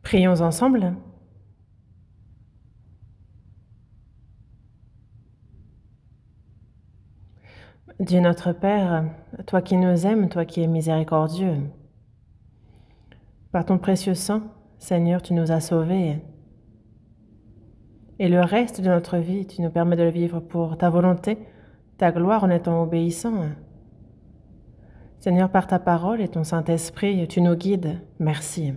Prions ensemble. Dieu notre Père, toi qui nous aimes, toi qui es miséricordieux, par ton précieux sang, Seigneur, tu nous as sauvés. Et le reste de notre vie, tu nous permets de le vivre pour ta volonté, ta gloire en étant obéissant. Seigneur, par ta parole et ton Saint-Esprit, tu nous guides. Merci.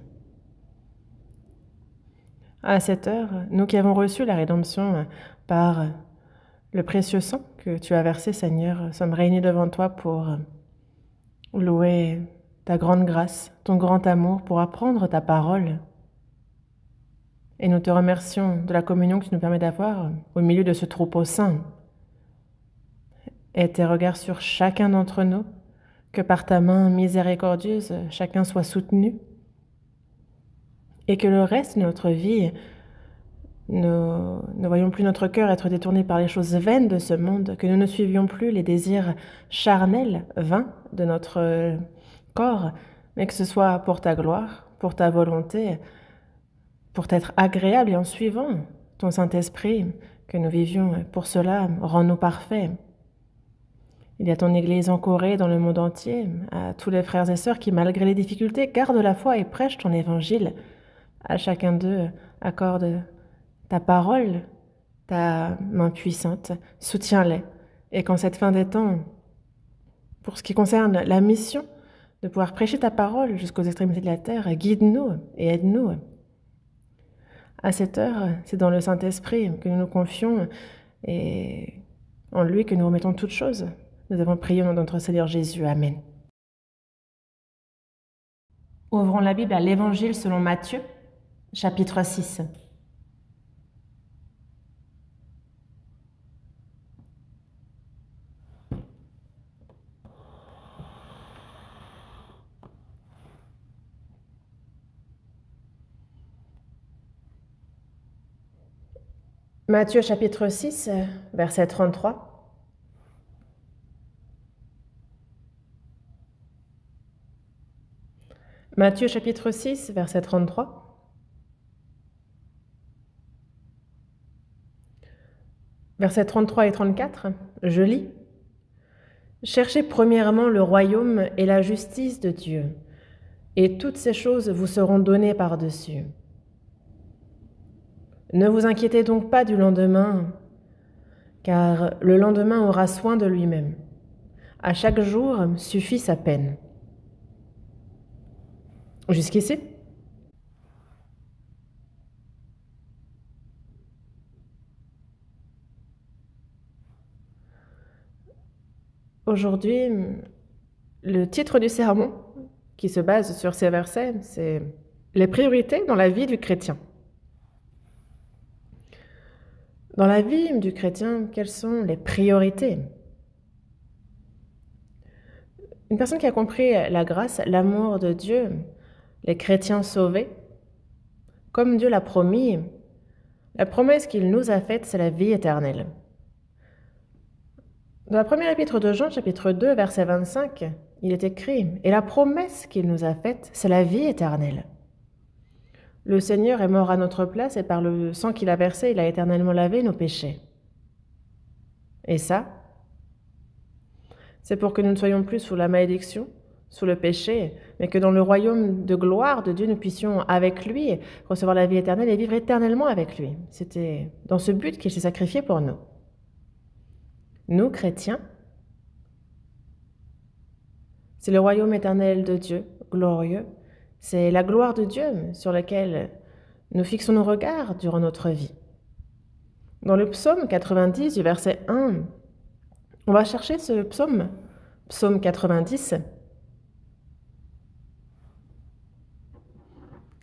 À cette heure, nous qui avons reçu la rédemption par le précieux sang que tu as versé, Seigneur, sommes réunis devant toi pour louer ta grande grâce, ton grand amour, pour apprendre ta parole. Et nous te remercions de la communion que tu nous permets d'avoir au milieu de ce troupeau saint. Et tes regards sur chacun d'entre nous, que par ta main miséricordieuse, chacun soit soutenu. Et que le reste de notre vie, nous ne voyons plus notre cœur être détourné par les choses vaines de ce monde, que nous ne suivions plus les désirs charnels, vains de notre corps, mais que ce soit pour ta gloire, pour ta volonté, pour t'être agréable et en suivant ton Saint-Esprit, que nous vivions pour cela, rends-nous parfaits. Il y a ton Église en Corée, dans le monde entier, à tous les frères et sœurs qui, malgré les difficultés, gardent la foi et prêchent ton évangile. À chacun d'eux, accorde ta parole, ta main puissante, soutiens-les. Et qu'en cette fin des temps, pour ce qui concerne la mission, de pouvoir prêcher ta parole jusqu'aux extrémités de la terre, guide-nous et aide-nous. À cette heure, c'est dans le Saint-Esprit que nous nous confions et en lui que nous remettons toutes choses. Nous avons prié au nom de notre Seigneur Jésus. Amen. Ouvrons la Bible à l'Évangile selon Matthieu, chapitre 6. Matthieu chapitre 6, verset 33. Matthieu chapitre 6, verset 33. Versets 33 et 34, je lis. « Cherchez premièrement le royaume et la justice de Dieu, et toutes ces choses vous seront données par-dessus. Ne vous inquiétez donc pas du lendemain, car le lendemain aura soin de lui-même. À chaque jour suffit sa peine. » Jusqu'ici? Aujourd'hui, le titre du sermon, qui se base sur ces versets, c'est « Les priorités dans la vie du chrétien ». Dans la vie du chrétien, quelles sont les priorités? Une personne qui a compris la grâce, l'amour de Dieu, les chrétiens sauvés, comme Dieu l'a promis, la promesse qu'il nous a faite, c'est la vie éternelle. Dans la première épître de Jean, chapitre 2, verset 25, il est écrit « Et la promesse qu'il nous a faite, c'est la vie éternelle. » Le Seigneur est mort à notre place et par le sang qu'il a versé, il a éternellement lavé nos péchés. Et ça, c'est pour que nous ne soyons plus sous la malédiction, sous le péché, mais que dans le royaume de gloire de Dieu, nous puissions avec lui recevoir la vie éternelle et vivre éternellement avec lui. C'était dans ce but qu'il s'est sacrifié pour nous. Nous, chrétiens, c'est le royaume éternel de Dieu, glorieux. C'est la gloire de Dieu sur laquelle nous fixons nos regards durant notre vie. Dans le psaume 90, du verset 1, on va chercher ce psaume, psaume 90.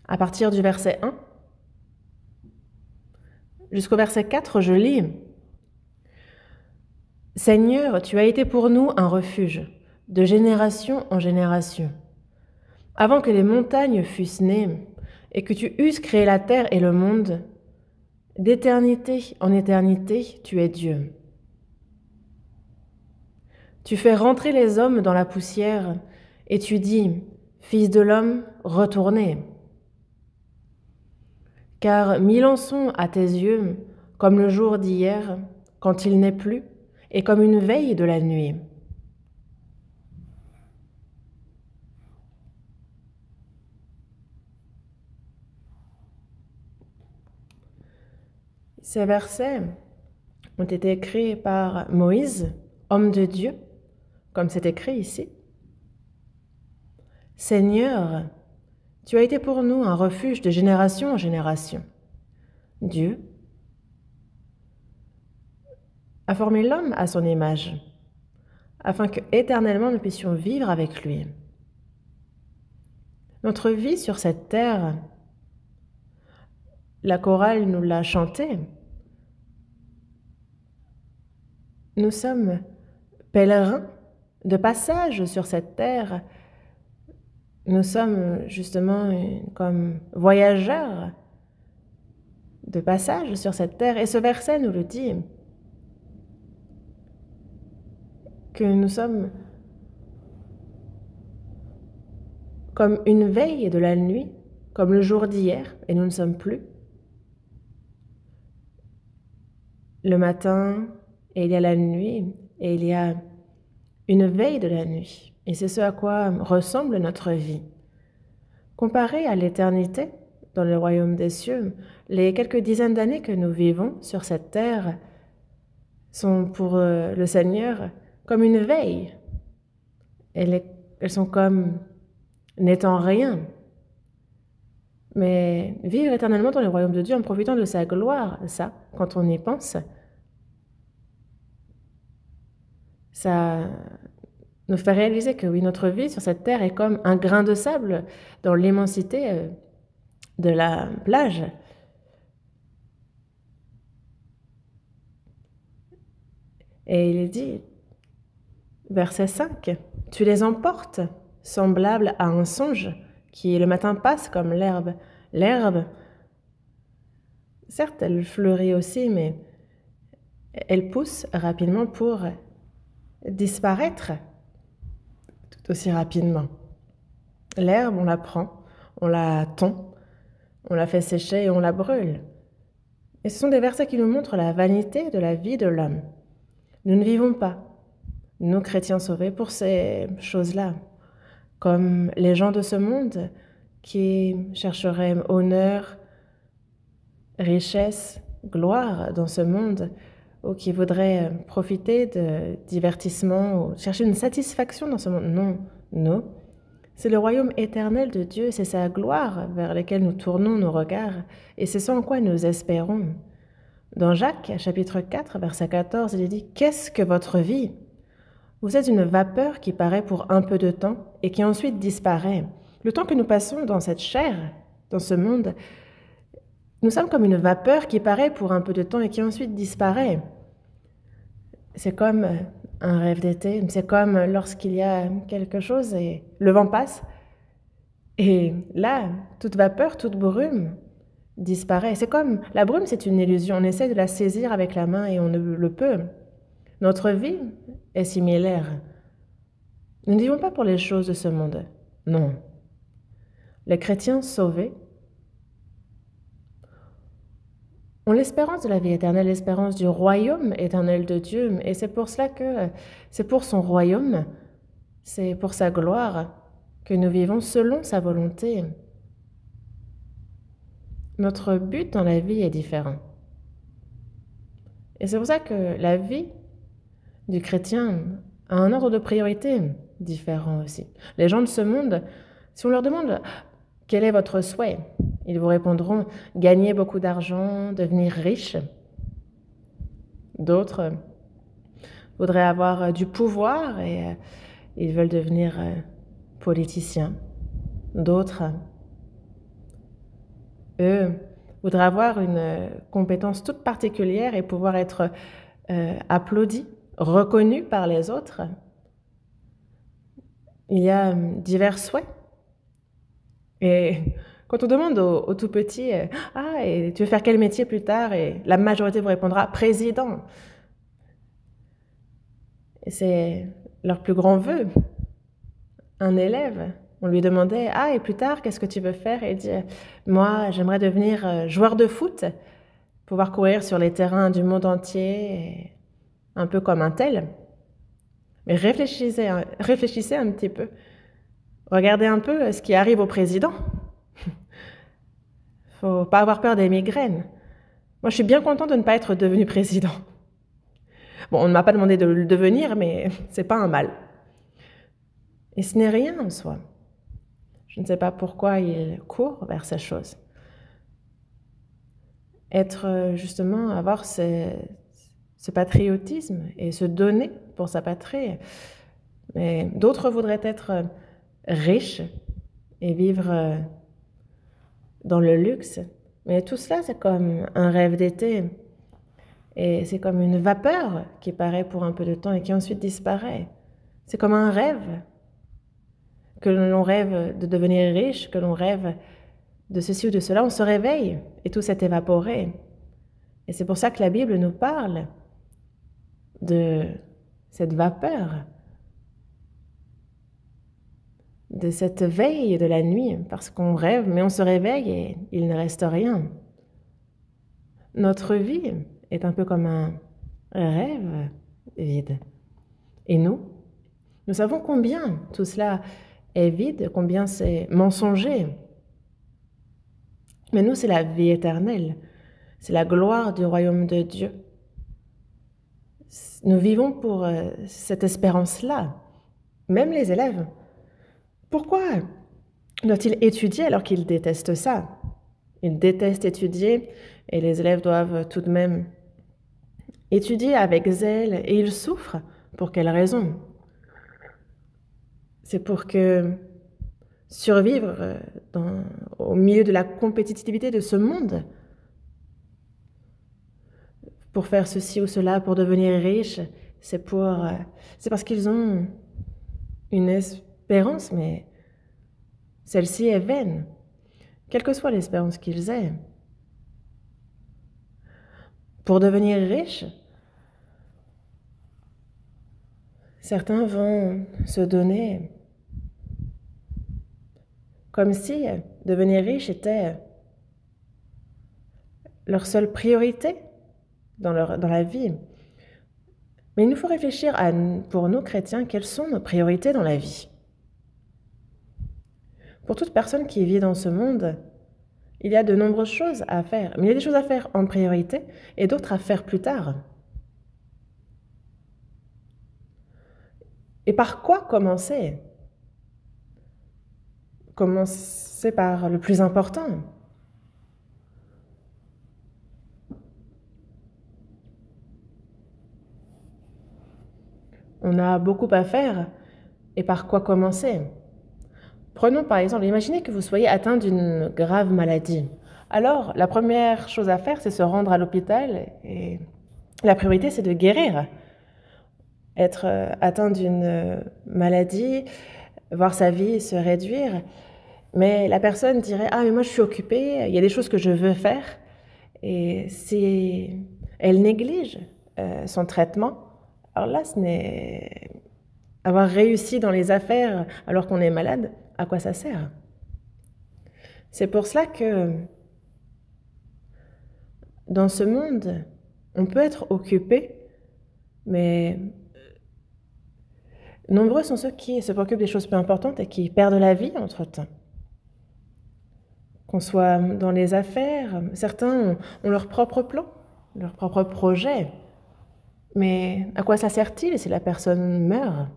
À partir du verset 1 jusqu'au verset 4, je lis « Seigneur, tu as été pour nous un refuge, de génération en génération. Avant que les montagnes fussent nées et que tu eusses créé la terre et le monde, d'éternité en éternité, tu es Dieu. Tu fais rentrer les hommes dans la poussière et tu dis, Fils de l'homme, retournez. Car 1000 ans sont à tes yeux comme le jour d'hier, quand il n'est plus, et comme une veille de la nuit. Ces versets ont été écrits par Moïse, homme de Dieu, comme c'est écrit ici. Seigneur, tu as été pour nous un refuge de génération en génération. Dieu a formé l'homme à son image, afin que éternellement nous puissions vivre avec lui. Notre vie sur cette terre, la chorale nous l'a chanté. Nous sommes pèlerins de passage sur cette terre. Nous sommes justement comme voyageurs de passage sur cette terre. Et ce verset nous le dit, que nous sommes comme une veille de la nuit, comme le jour d'hier, et nous ne sommes plus. Le matin, et il y a la nuit, et il y a une veille de la nuit. Et c'est ce à quoi ressemble notre vie. Comparé à l'éternité, dans le royaume des cieux, les quelques dizaines d'années que nous vivons sur cette terre sont pour le Seigneur comme une veille. Elles sont comme n'étant rien. Mais vivre éternellement dans le royaume de Dieu en profitant de sa gloire, ça, quand on y pense, ça nous fait réaliser que oui, notre vie sur cette terre est comme un grain de sable dans l'immensité de la plage. Et il dit, verset 5, « Tu les emportes, semblable à un songe, qui le matin passe comme l'herbe. » L'herbe, certes, elle fleurit aussi, mais elle pousse rapidement pour disparaître tout aussi rapidement. L'herbe, on la prend, on la tond, on la fait sécher et on la brûle. Et ce sont des versets qui nous montrent la vanité de la vie de l'homme. Nous ne vivons pas, nous chrétiens sauvés, pour ces choses-là, comme les gens de ce monde qui chercheraient honneur, richesse, gloire dans ce monde, ou qui voudraient profiter de divertissement, ou chercher une satisfaction dans ce monde. Non, non. C'est le royaume éternel de Dieu, c'est sa gloire vers laquelle nous tournons nos regards, et c'est ce en quoi nous espérons. Dans Jacques, chapitre 4, verset 14, il est dit « Qu'est-ce que votre vie ? Vous êtes une vapeur qui paraît pour un peu de temps et qui ensuite disparaît. Le temps que nous passons dans cette chair, dans ce monde, nous sommes comme une vapeur qui paraît pour un peu de temps et qui ensuite disparaît. C'est comme un rêve d'été, c'est comme lorsqu'il y a quelque chose et le vent passe. Et là, toute vapeur, toute brume disparaît. C'est comme, la brume, c'est une illusion. On essaie de la saisir avec la main et on ne le peut. Notre vie est similaire. Nous ne vivons pas pour les choses de ce monde. Non. Les chrétiens sauvés ont l'espérance de la vie éternelle, l'espérance du royaume éternel de Dieu. Et c'est pour cela que c'est pour son royaume, c'est pour sa gloire que nous vivons selon sa volonté. Notre but dans la vie est différent. Et c'est pour ça que la vie du chrétien a un ordre de priorité différent aussi. Les gens de ce monde, si on leur demande « Quel est votre souhait ?» ils vous répondront « Gagner beaucoup d'argent, devenir riche. » D'autres voudraient avoir du pouvoir et ils veulent devenir politiciens. D'autres, eux, voudraient avoir une compétence toute particulière et pouvoir être applaudis, reconnus par les autres. Il y a divers souhaits. Et quand on demande aux tout petits « Ah, et tu veux faire quel métier plus tard ?» et la majorité vous répondra « Président ». Et c'est leur plus grand vœu. Un élève On lui demandait « Ah, et plus tard, qu'est-ce que tu veux faire ?» Et il dit « Moi, j'aimerais devenir joueur de foot, pouvoir courir sur les terrains du monde entier, un peu comme un tel. » Mais réfléchissez un petit peu. Regardez un peu ce qui arrive au président. Faut pas avoir peur des migraines. Moi, je suis bien content de ne pas être devenu président. Bon, on ne m'a pas demandé de le devenir, mais c'est pas un mal. Et ce n'est rien en soi. Je ne sais pas pourquoi il court vers ces choses. Être justement, avoir ce patriotisme et se donner pour sa patrie. Mais d'autres voudraient être riches et vivre dans le luxe. Mais tout cela, c'est comme un rêve d'été. Et c'est comme une vapeur qui paraît pour un peu de temps et qui ensuite disparaît. C'est comme un rêve, que l'on rêve de devenir riche, que l'on rêve de ceci ou de cela. On se réveille et tout s'est évaporé. Et c'est pour ça que la Bible nous parle de cette vapeur, de cette veille de la nuit, parce qu'on rêve, mais on se réveille et il ne reste rien. Notre vie est un peu comme un rêve vide. Et nous savons combien tout cela est vide, combien c'est mensonger. Mais nous, c'est la vie éternelle, c'est la gloire du royaume de Dieu. Nous vivons pour cette espérance-là, même les élèves. Pourquoi doivent-ils étudier alors qu'ils détestent ça? Ils détestent étudier et les élèves doivent tout de même étudier avec zèle et ils souffrent. Pour quelle raison? C'est pour que survivre au milieu de la compétitivité de ce monde, pour faire ceci ou cela, pour devenir riche, c'est parce qu'ils ont une espérance, mais celle-ci est vaine, quelle que soit l'espérance qu'ils aient. Pour devenir riche, certains vont se donner comme si devenir riche était leur seule priorité dans la vie. Mais il nous faut réfléchir pour nous chrétiens, quelles sont nos priorités dans la vie? Pour toute personne qui vit dans ce monde, il y a de nombreuses choses à faire. Mais il y a des choses à faire en priorité et d'autres à faire plus tard. Et par quoi commencer? Commencer par le plus important. On a beaucoup à faire. Et par quoi commencer? Prenons par exemple, imaginez que vous soyez atteint d'une grave maladie. Alors, la première chose à faire, c'est se rendre à l'hôpital et la priorité, c'est de guérir. Être atteint d'une maladie, voir sa vie se réduire. Mais la personne dirait « Ah, mais moi je suis occupée, il y a des choses que je veux faire. » Et si elle néglige son traitement, alors là, ce n'est avoir réussi dans les affaires alors qu'on est malade, à quoi ça sert? C'est pour cela que dans ce monde, on peut être occupé, mais nombreux sont ceux qui se préoccupent des choses peu importantes et qui perdent la vie entre-temps. Qu'on soit dans les affaires, certains ont leur propre plan, leur propre projet. Mais à quoi ça sert-il si la personne meurt?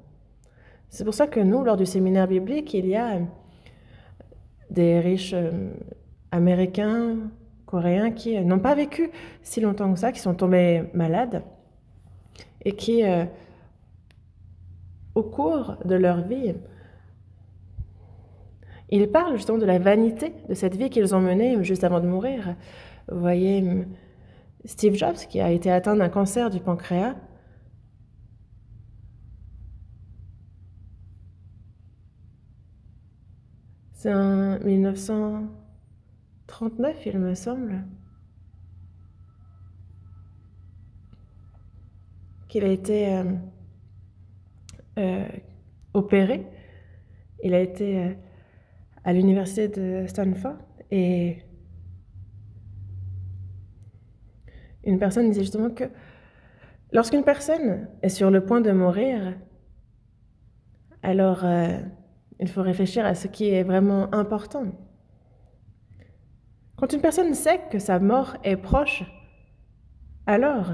C'est pour ça que nous, lors du séminaire biblique, il y a des riches américains, coréens, qui n'ont pas vécu si longtemps que ça, qui sont tombés malades et qui, au cours de leur vie, ils parlent justement de la vanité de cette vie qu'ils ont menée juste avant de mourir. Vous voyez, Steve Jobs, qui a été atteint d'un cancer du pancréas, c'est en 1939, il me semble, qu'il a été opéré. Il a été à l'université de Stanford et une personne disait justement que lorsqu'une personne est sur le point de mourir, alors il faut réfléchir à ce qui est vraiment important. Quand une personne sait que sa mort est proche, alors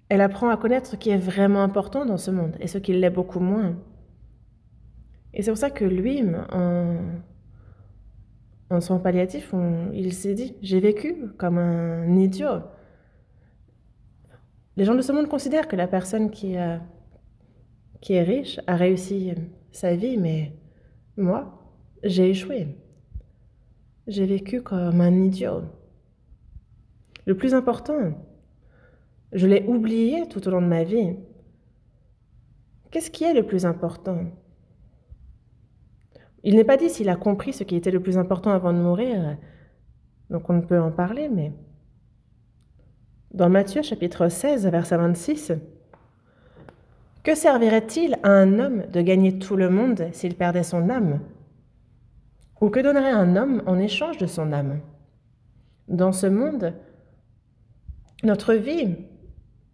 elle apprend à connaître ce qui est vraiment important dans ce monde et ce qui l'est beaucoup moins. Et c'est pour ça que lui, en soins palliatifs, il s'est dit « j'ai vécu comme un idiot ». Les gens de ce monde considèrent que la personne qui est riche a réussi sa vie, mais moi, j'ai échoué. J'ai vécu comme un idiot. Le plus important, je l'ai oublié tout au long de ma vie. Qu'est-ce qui est le plus important? Il n'est pas dit s'il a compris ce qui était le plus important avant de mourir, donc on ne peut en parler, mais dans Matthieu chapitre 16, verset 26, « Que servirait-il à un homme de gagner tout le monde s'il perdait son âme? Ou que donnerait un homme en échange de son âme? Dans ce monde, notre vie,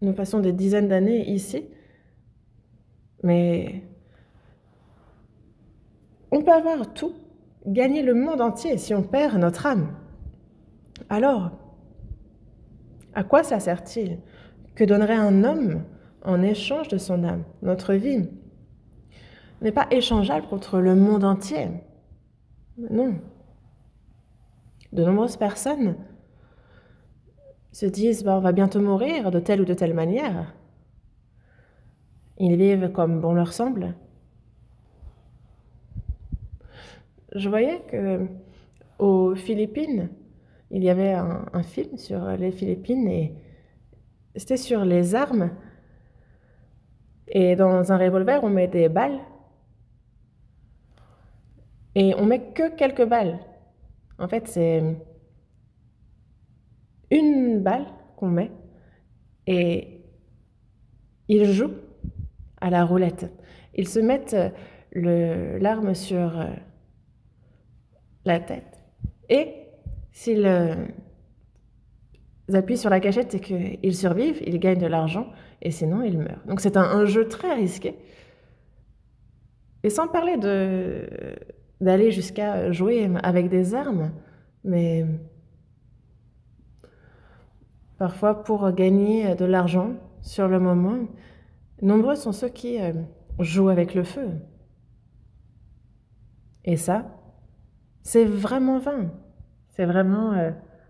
nous passons des dizaines d'années ici, mais on peut avoir tout, gagner le monde entier si on perd notre âme. Alors, à quoi ça sert-il? Que donnerait un homme en échange de son âme? Notre vie n'est pas échangeable contre le monde entier. Non. De nombreuses personnes se disent on va bientôt mourir de telle ou de telle manière. Ils vivent comme bon leur semble. Je voyais qu'aux Philippines, il y avait un film sur les Philippines et c'était sur les armes. Et dans un revolver, on met des balles. Et on met que quelques balles. En fait, c'est une balle qu'on met et ils jouent à la roulette. Ils se mettent l'arme sur la tête et s'ils appuient sur la gâchette et qu'ils survivent, ils gagnent de l'argent et sinon ils meurent. Donc c'est un jeu très risqué. Et sans parler d'aller jusqu'à jouer avec des armes, mais parfois pour gagner de l'argent sur le moment, nombreux sont ceux qui jouent avec le feu. Et ça, c'est vraiment vain, c'est vraiment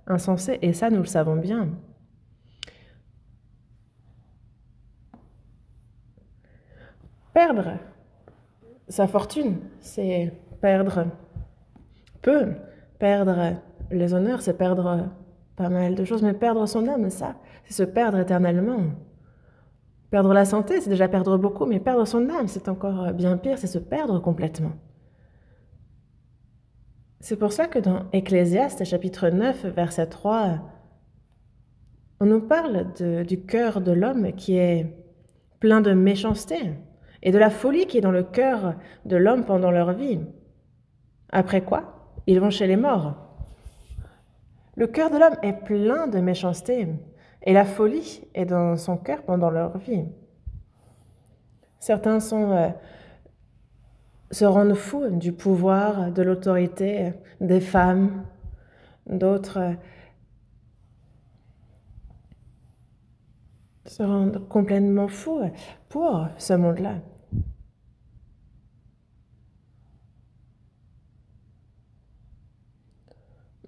insensé, et ça, nous le savons bien. Perdre sa fortune, c'est perdre peu. Perdre les honneurs, c'est perdre pas mal de choses, mais perdre son âme, ça, c'est se perdre éternellement. Perdre la santé, c'est déjà perdre beaucoup, mais perdre son âme, c'est encore bien pire, c'est se perdre complètement. C'est pour ça que dans Ecclésiaste, chapitre 9, verset 3, on nous parle du cœur de l'homme qui est plein de méchanceté et de la folie qui est dans le cœur de l'homme pendant leur vie. Après quoi, ils vont chez les morts. Le cœur de l'homme est plein de méchanceté et la folie est dans son cœur pendant leur vie. Certains se rendent fous du pouvoir, de l'autorité des femmes, d'autres se rendent complètement fous pour ce monde-là.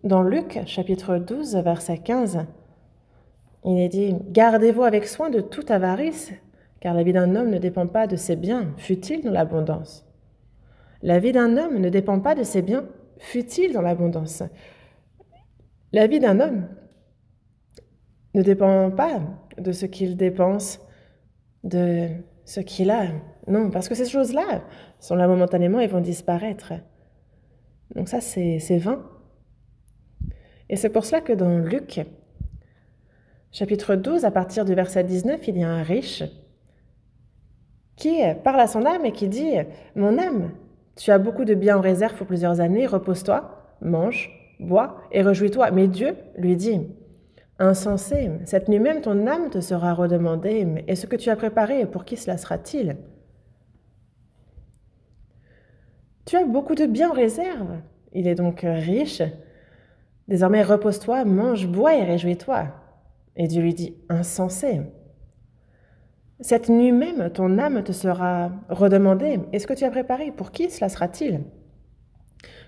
Dans Luc, chapitre 12, verset 15, il est dit « Gardez-vous avec soin de toute avarice, car la vie d'un homme ne dépend pas de ses biens, fût-il dans l'abondance. » La vie d'un homme ne dépend pas de ses biens, fût-il dans l'abondance. La vie d'un homme ne dépend pas de ce qu'il dépense, de ce qu'il a. Non, parce que ces choses-là sont là momentanément et vont disparaître. Donc ça, c'est vain. Et c'est pour cela que dans Luc, chapitre 12, à partir du verset 19, il y a un riche qui parle à son âme et qui dit « Mon âme, Tu as beaucoup de biens en réserve pour plusieurs années, repose-toi, mange, bois et réjouis-toi. Mais Dieu lui dit, insensé, cette nuit même ton âme te sera redemandée, et ce que tu as préparé, pour qui cela sera-t-il? Tu as beaucoup de biens en réserve, il est donc riche. Désormais repose-toi, mange, bois et réjouis-toi. Et Dieu lui dit, insensé, cette nuit même ton âme te sera redemandée, et ce que tu as préparé, pour qui cela sera-t-il?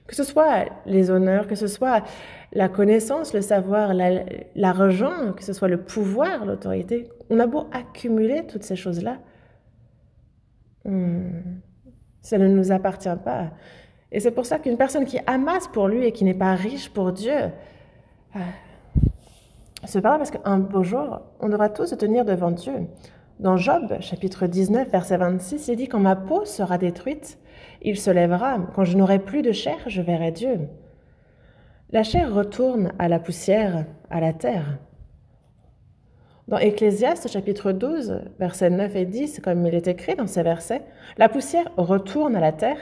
Que ce soit les honneurs, que ce soit la connaissance, le savoir, l'argent, que ce soit le pouvoir, l'autorité, on a beau accumuler toutes ces choses-là, ça ne nous appartient pas. Et c'est pour ça qu'une personne qui amasse pour lui et qui n'est pas riche pour Dieu, c'est pas parce qu'un beau jour, on devra tous se tenir devant Dieu. Dans Job, chapitre 19, verset 26, il dit « Quand ma peau sera détruite, il se lèvera. Quand je n'aurai plus de chair, je verrai Dieu. » La chair retourne à la poussière, à la terre. Dans Ecclésiaste, chapitre 12, versets 9 et 10, comme il est écrit dans ces versets, « La poussière retourne à la terre,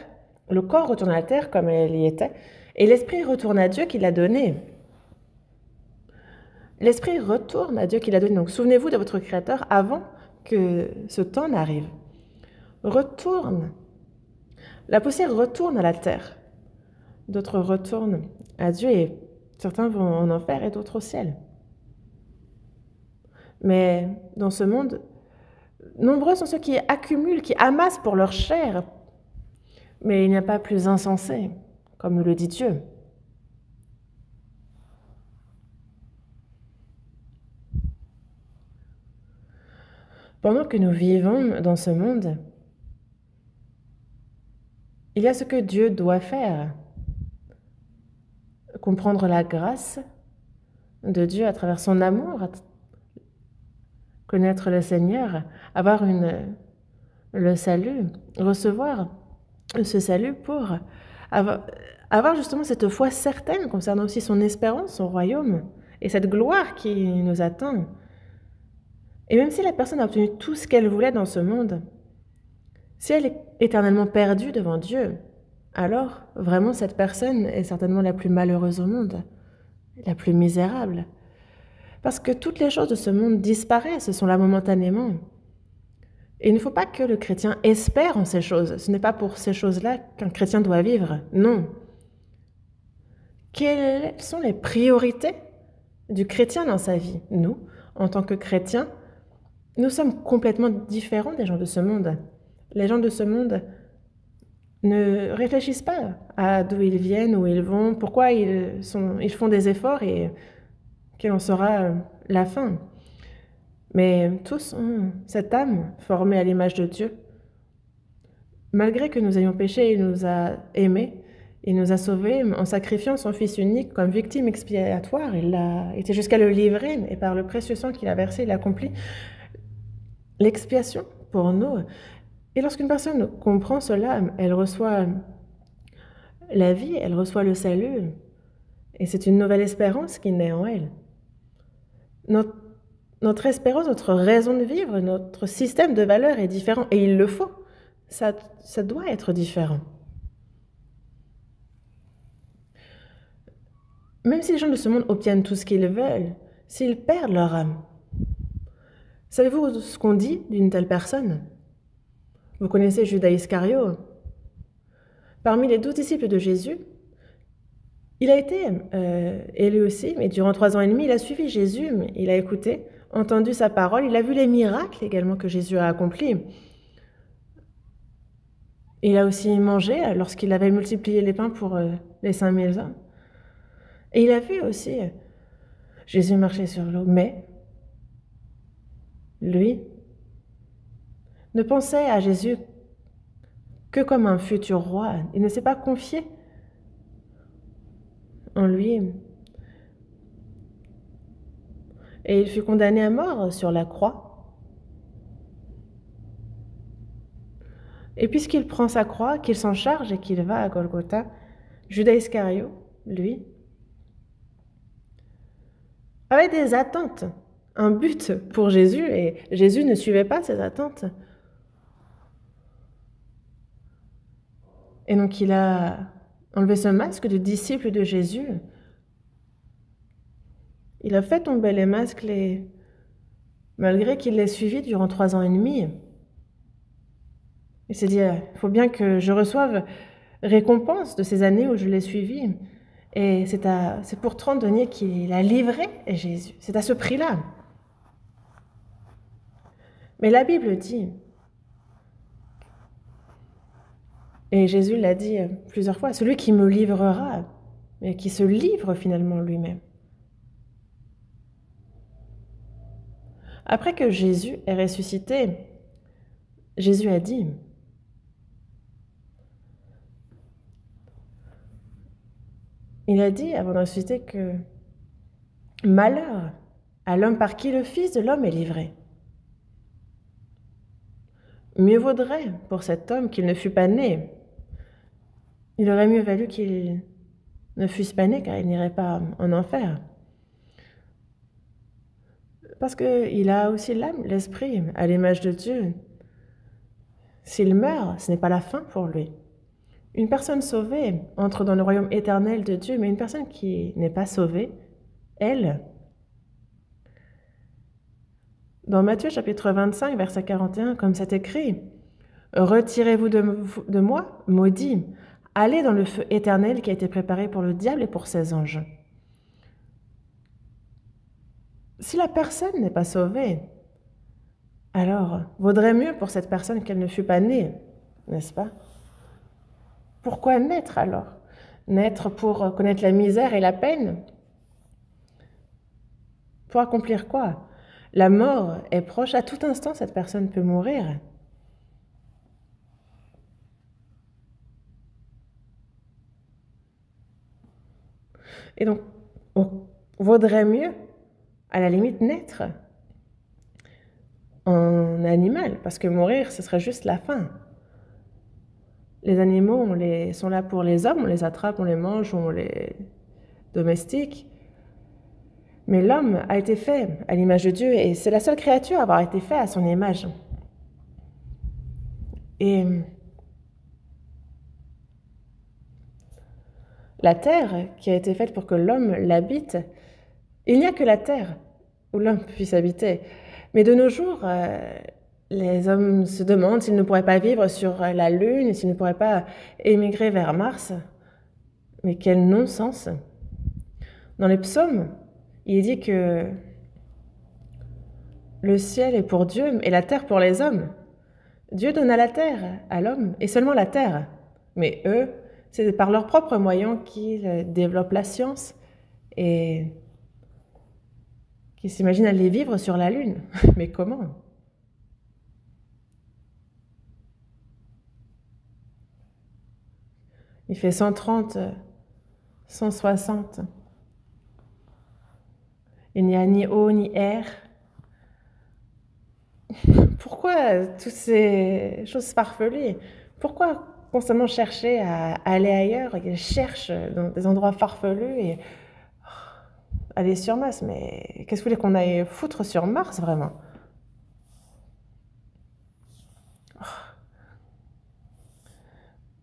le corps retourne à la terre comme elle y était, et l'esprit retourne à Dieu qui l'a donné. » L'esprit retourne à Dieu qui l'a donné. Donc souvenez-vous de votre Créateur avant que ce temps n'arrive. Retourne. La poussière retourne à la terre. D'autres retournent à Dieu et certains vont en enfer et d'autres au ciel. Mais dans ce monde, nombreux sont ceux qui accumulent, qui amassent pour leur chair. Mais il n'y a pas plus insensé, comme nous le dit Dieu. Pendant que nous vivons dans ce monde, il y a ce que Dieu doit faire. Comprendre la grâce de Dieu à travers son amour, connaître le Seigneur, avoir le salut, recevoir ce salut pour avoir justement cette foi certaine concernant aussi son espérance, son royaume et cette gloire qui nous attend. Et même si la personne a obtenu tout ce qu'elle voulait dans ce monde, si elle est éternellement perdue devant Dieu, alors vraiment cette personne est certainement la plus malheureuse au monde, la plus misérable. Parce que toutes les choses de ce monde disparaissent, sont là momentanément. Et il ne faut pas que le chrétien espère en ces choses. Ce n'est pas pour ces choses-là qu'un chrétien doit vivre. Non. Quelles sont les priorités du chrétien dans sa vie? Nous, en tant que chrétiens, nous sommes complètement différents des gens de ce monde. Les gens de ce monde ne réfléchissent pas à d'où ils viennent, où ils vont, pourquoi ils font des efforts et quelle en sera la fin. Mais tous ont cette âme formée à l'image de Dieu. Malgré que nous ayons péché, il nous a aimés, il nous a sauvés en sacrifiant son Fils unique comme victime expiatoire. Il a été jusqu'à le livrer et par le précieux sang qu'il a versé, il a accompli l'expiation pour nous. Et lorsqu'une personne comprend cela, elle reçoit la vie, elle reçoit le salut. Et c'est une nouvelle espérance qui naît en elle. Notre espérance, notre raison de vivre, notre système de valeurs est différent. Et il le faut. Ça doit être différent. Même si les gens de ce monde obtiennent tout ce qu'ils veulent, s'ils perdent leur âme, savez-vous ce qu'on dit d'une telle personne? Vous connaissez Judas Iscario? Parmi les 12 disciples de Jésus, il a été élu aussi, mais durant 3 ans et demi, il a suivi Jésus, il a écouté, entendu sa parole, il a vu les miracles également que Jésus a accomplis. Il a aussi mangé lorsqu'il avait multiplié les pains pour les 5000 hommes. Et il a vu aussi Jésus marcher sur l'eau, mais lui ne pensait à Jésus que comme un futur roi. Il ne s'est pas confié en lui. Et il fut condamné à mort sur la croix. Et puisqu'il prend sa croix, qu'il s'en charge et qu'il va à Golgotha, Judas Iscario, lui, avait des attentes, un but pour Jésus, et Jésus ne suivait pas ses attentes. Et donc il a enlevé ce masque de disciple de Jésus. Il a fait tomber les masques, malgré qu'il l'ait suivi durant 3 ans et demi. Il s'est dit, il faut bien que je reçoive récompense de ces années où je l'ai suivi. Et c'est pour 30 deniers qu'il a livré Jésus. C'est à ce prix-là. Mais la Bible dit, et Jésus l'a dit plusieurs fois, celui qui me livrera, mais qui se livre finalement lui-même. Après que Jésus est ressuscité, Jésus a dit, il a dit avant de ressusciter que malheur à l'homme par qui le Fils de l'homme est livré. Mieux vaudrait pour cet homme qu'il ne fût pas né. Il aurait mieux valu qu'il ne fût pas né, car il n'irait pas en enfer. Parce qu'il a aussi l'âme, l'esprit, à l'image de Dieu. S'il meurt, ce n'est pas la fin pour lui. Une personne sauvée entre dans le royaume éternel de Dieu, mais une personne qui n'est pas sauvée, elle, dans Matthieu chapitre 25, verset 41, comme c'est écrit, « Retirez-vous de moi, maudit, allez dans le feu éternel qui a été préparé pour le diable et pour ses anges. » Si la personne n'est pas sauvée, alors vaudrait mieux pour cette personne qu'elle ne fût pas née, n'est-ce pas? Pourquoi naître alors? Naître pour connaître la misère et la peine? Pour accomplir quoi? La mort est proche, à tout instant cette personne peut mourir. Et donc, vaudrait mieux, à la limite, naître en animal, parce que mourir, ce serait juste la fin. Les animaux, sont là pour les hommes, on les attrape, on les mange, on les domestique. Mais l'homme a été fait à l'image de Dieu, et c'est la seule créature à avoir été faite à son image. Et la terre qui a été faite pour que l'homme l'habite, il n'y a que la terre où l'homme puisse habiter. Mais de nos jours, les hommes se demandent s'ils ne pourraient pas vivre sur la Lune, s'ils ne pourraient pas émigrer vers Mars. Mais quel non-sens! Dans les psaumes, il est dit que le ciel est pour Dieu et la terre pour les hommes. Dieu donna la terre à l'homme, et seulement la terre. Mais eux, c'est par leurs propres moyens qu'ils développent la science et qu'ils s'imaginent aller vivre sur la Lune. Mais comment? Il fait 130, 160. Il n'y a ni eau ni air. Pourquoi toutes ces choses farfelues? Pourquoi constamment chercher à aller ailleurs? Ils cherchent dans des endroits farfelus et aller sur Mars. Mais qu'est-ce que vous voulez qu'on aille foutre sur Mars, vraiment?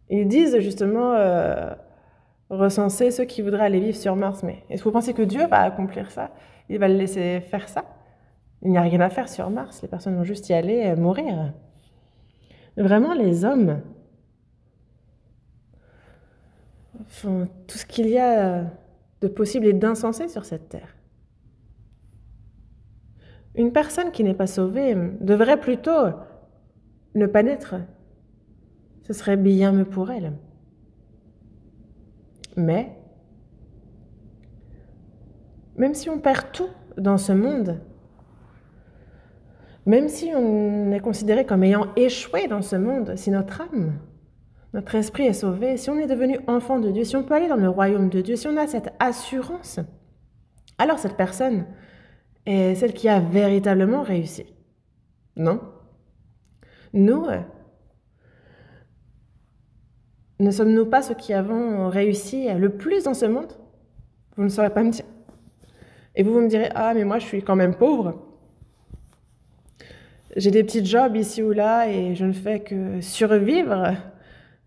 Ils disent justement recenser ceux qui voudraient aller vivre sur Mars. Mais est-ce que vous pensez que Dieu va accomplir ça? Il va le laisser faire ça? Il n'y a rien à faire sur Mars. Les personnes vont juste y aller mourir. Vraiment, les hommes font tout ce qu'il y a de possible et d'insensé sur cette terre. Une personne qui n'est pas sauvée devrait plutôt ne pas naître. Ce serait bien mieux pour elle. Mais, même si on perd tout dans ce monde, même si on est considéré comme ayant échoué dans ce monde, si notre âme, notre esprit est sauvé, si on est devenu enfant de Dieu, si on peut aller dans le royaume de Dieu, si on a cette assurance, alors cette personne est celle qui a véritablement réussi. Non? Nous, ne sommes-nous pas ceux qui avons réussi le plus dans ce monde? Vous ne saurez pas me dire. Et vous me direz, ah, mais moi, je suis quand même pauvre. J'ai des petits jobs ici ou là et je ne fais que survivre.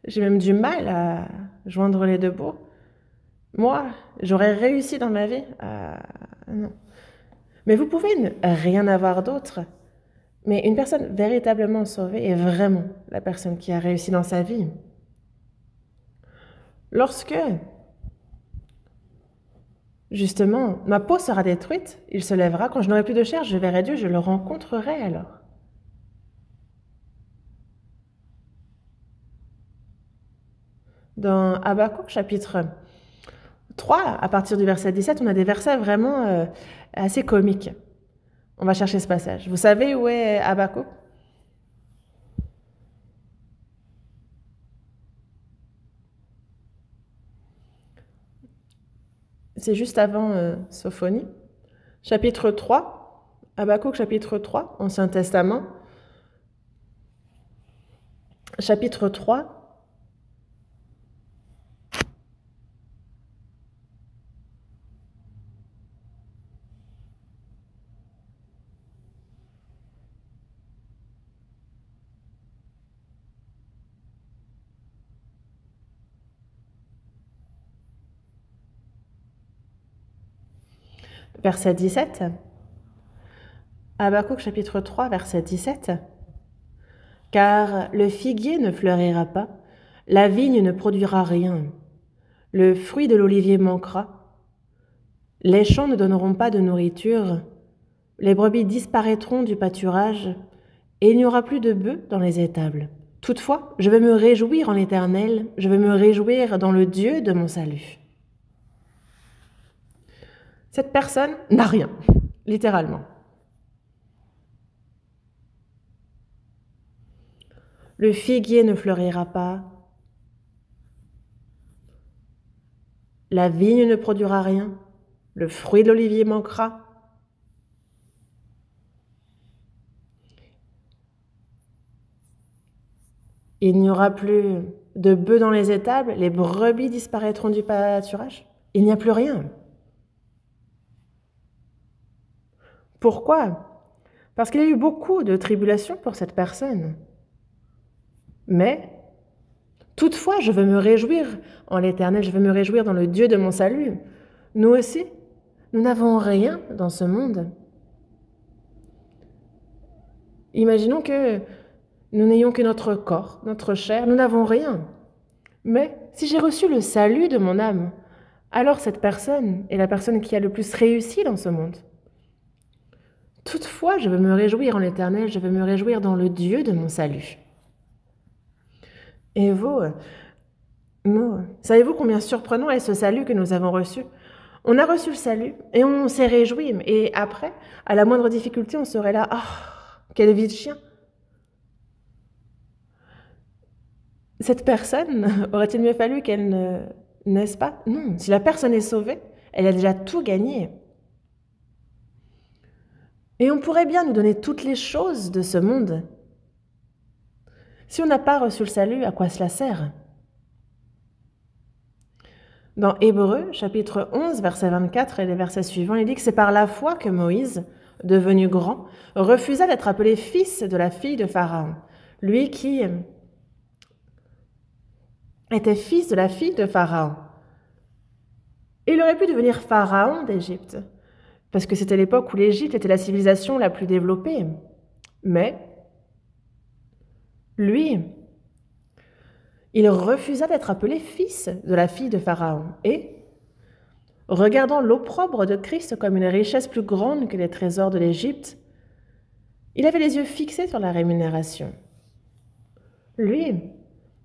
J'ai même du mal à joindre les deux bouts. Moi, j'aurais réussi dans ma vie. Non. Mais vous pouvez ne rien avoir d'autre. Mais une personne véritablement sauvée est vraiment la personne qui a réussi dans sa vie. Lorsque, justement, ma peau sera détruite, il se lèvera. Quand je n'aurai plus de chair, je verrai Dieu, je le rencontrerai alors. Dans Habakkuk, chapitre 3, à partir du verset 17, on a des versets vraiment assez comiques. On va chercher ce passage. Vous savez où est Habakkuk? C'est juste avant Sophonie. Chapitre 3, Habakkuk chapitre 3, Ancien Testament. Chapitre 3. Verset 17. Habakkuk chapitre 3, verset 17. Car le figuier ne fleurira pas, la vigne ne produira rien, le fruit de l'olivier manquera, les champs ne donneront pas de nourriture, les brebis disparaîtront du pâturage, et il n'y aura plus de bœufs dans les étables. Toutefois, je vais me réjouir en l'Éternel, je vais me réjouir dans le Dieu de mon salut. Cette personne n'a rien, littéralement. Le figuier ne fleurira pas, la vigne ne produira rien, le fruit de l'olivier manquera. Il n'y aura plus de bœufs dans les étables, les brebis disparaîtront du pâturage. Il n'y a plus rien. Pourquoi? Parce qu'il y a eu beaucoup de tribulations pour cette personne. Mais, toutefois, je veux me réjouir en l'Éternel, je veux me réjouir dans le Dieu de mon salut. Nous aussi, nous n'avons rien dans ce monde. Imaginons que nous n'ayons que notre corps, notre chair, nous n'avons rien. Mais si j'ai reçu le salut de mon âme, alors cette personne est la personne qui a le plus réussi dans ce monde. Toutefois, je veux me réjouir en l'Éternel, je veux me réjouir dans le Dieu de mon salut. Et vous, savez-vous combien surprenant est ce salut que nous avons reçu? On a reçu le salut et on s'est réjoui. Et après, à la moindre difficulté, on serait là, quelle vie de chien! Cette personne, aurait-il mieux fallu qu'elle ne naisse pas? Non, si la personne est sauvée, elle a déjà tout gagné. Et on pourrait bien nous donner toutes les choses de ce monde. Si on n'a pas reçu le salut, à quoi cela sert? Dans Hébreux, chapitre 11, verset 24 et les versets suivants, il dit que c'est par la foi que Moïse, devenu grand, refusa d'être appelé fils de la fille de Pharaon. Lui qui était fils de la fille de Pharaon. Et il aurait pu devenir pharaon d'Égypte, parce que c'était l'époque où l'Égypte était la civilisation la plus développée. Mais lui, il refusa d'être appelé fils de la fille de Pharaon. Et, regardant l'opprobre de Christ comme une richesse plus grande que les trésors de l'Égypte, il avait les yeux fixés sur la rémunération. Lui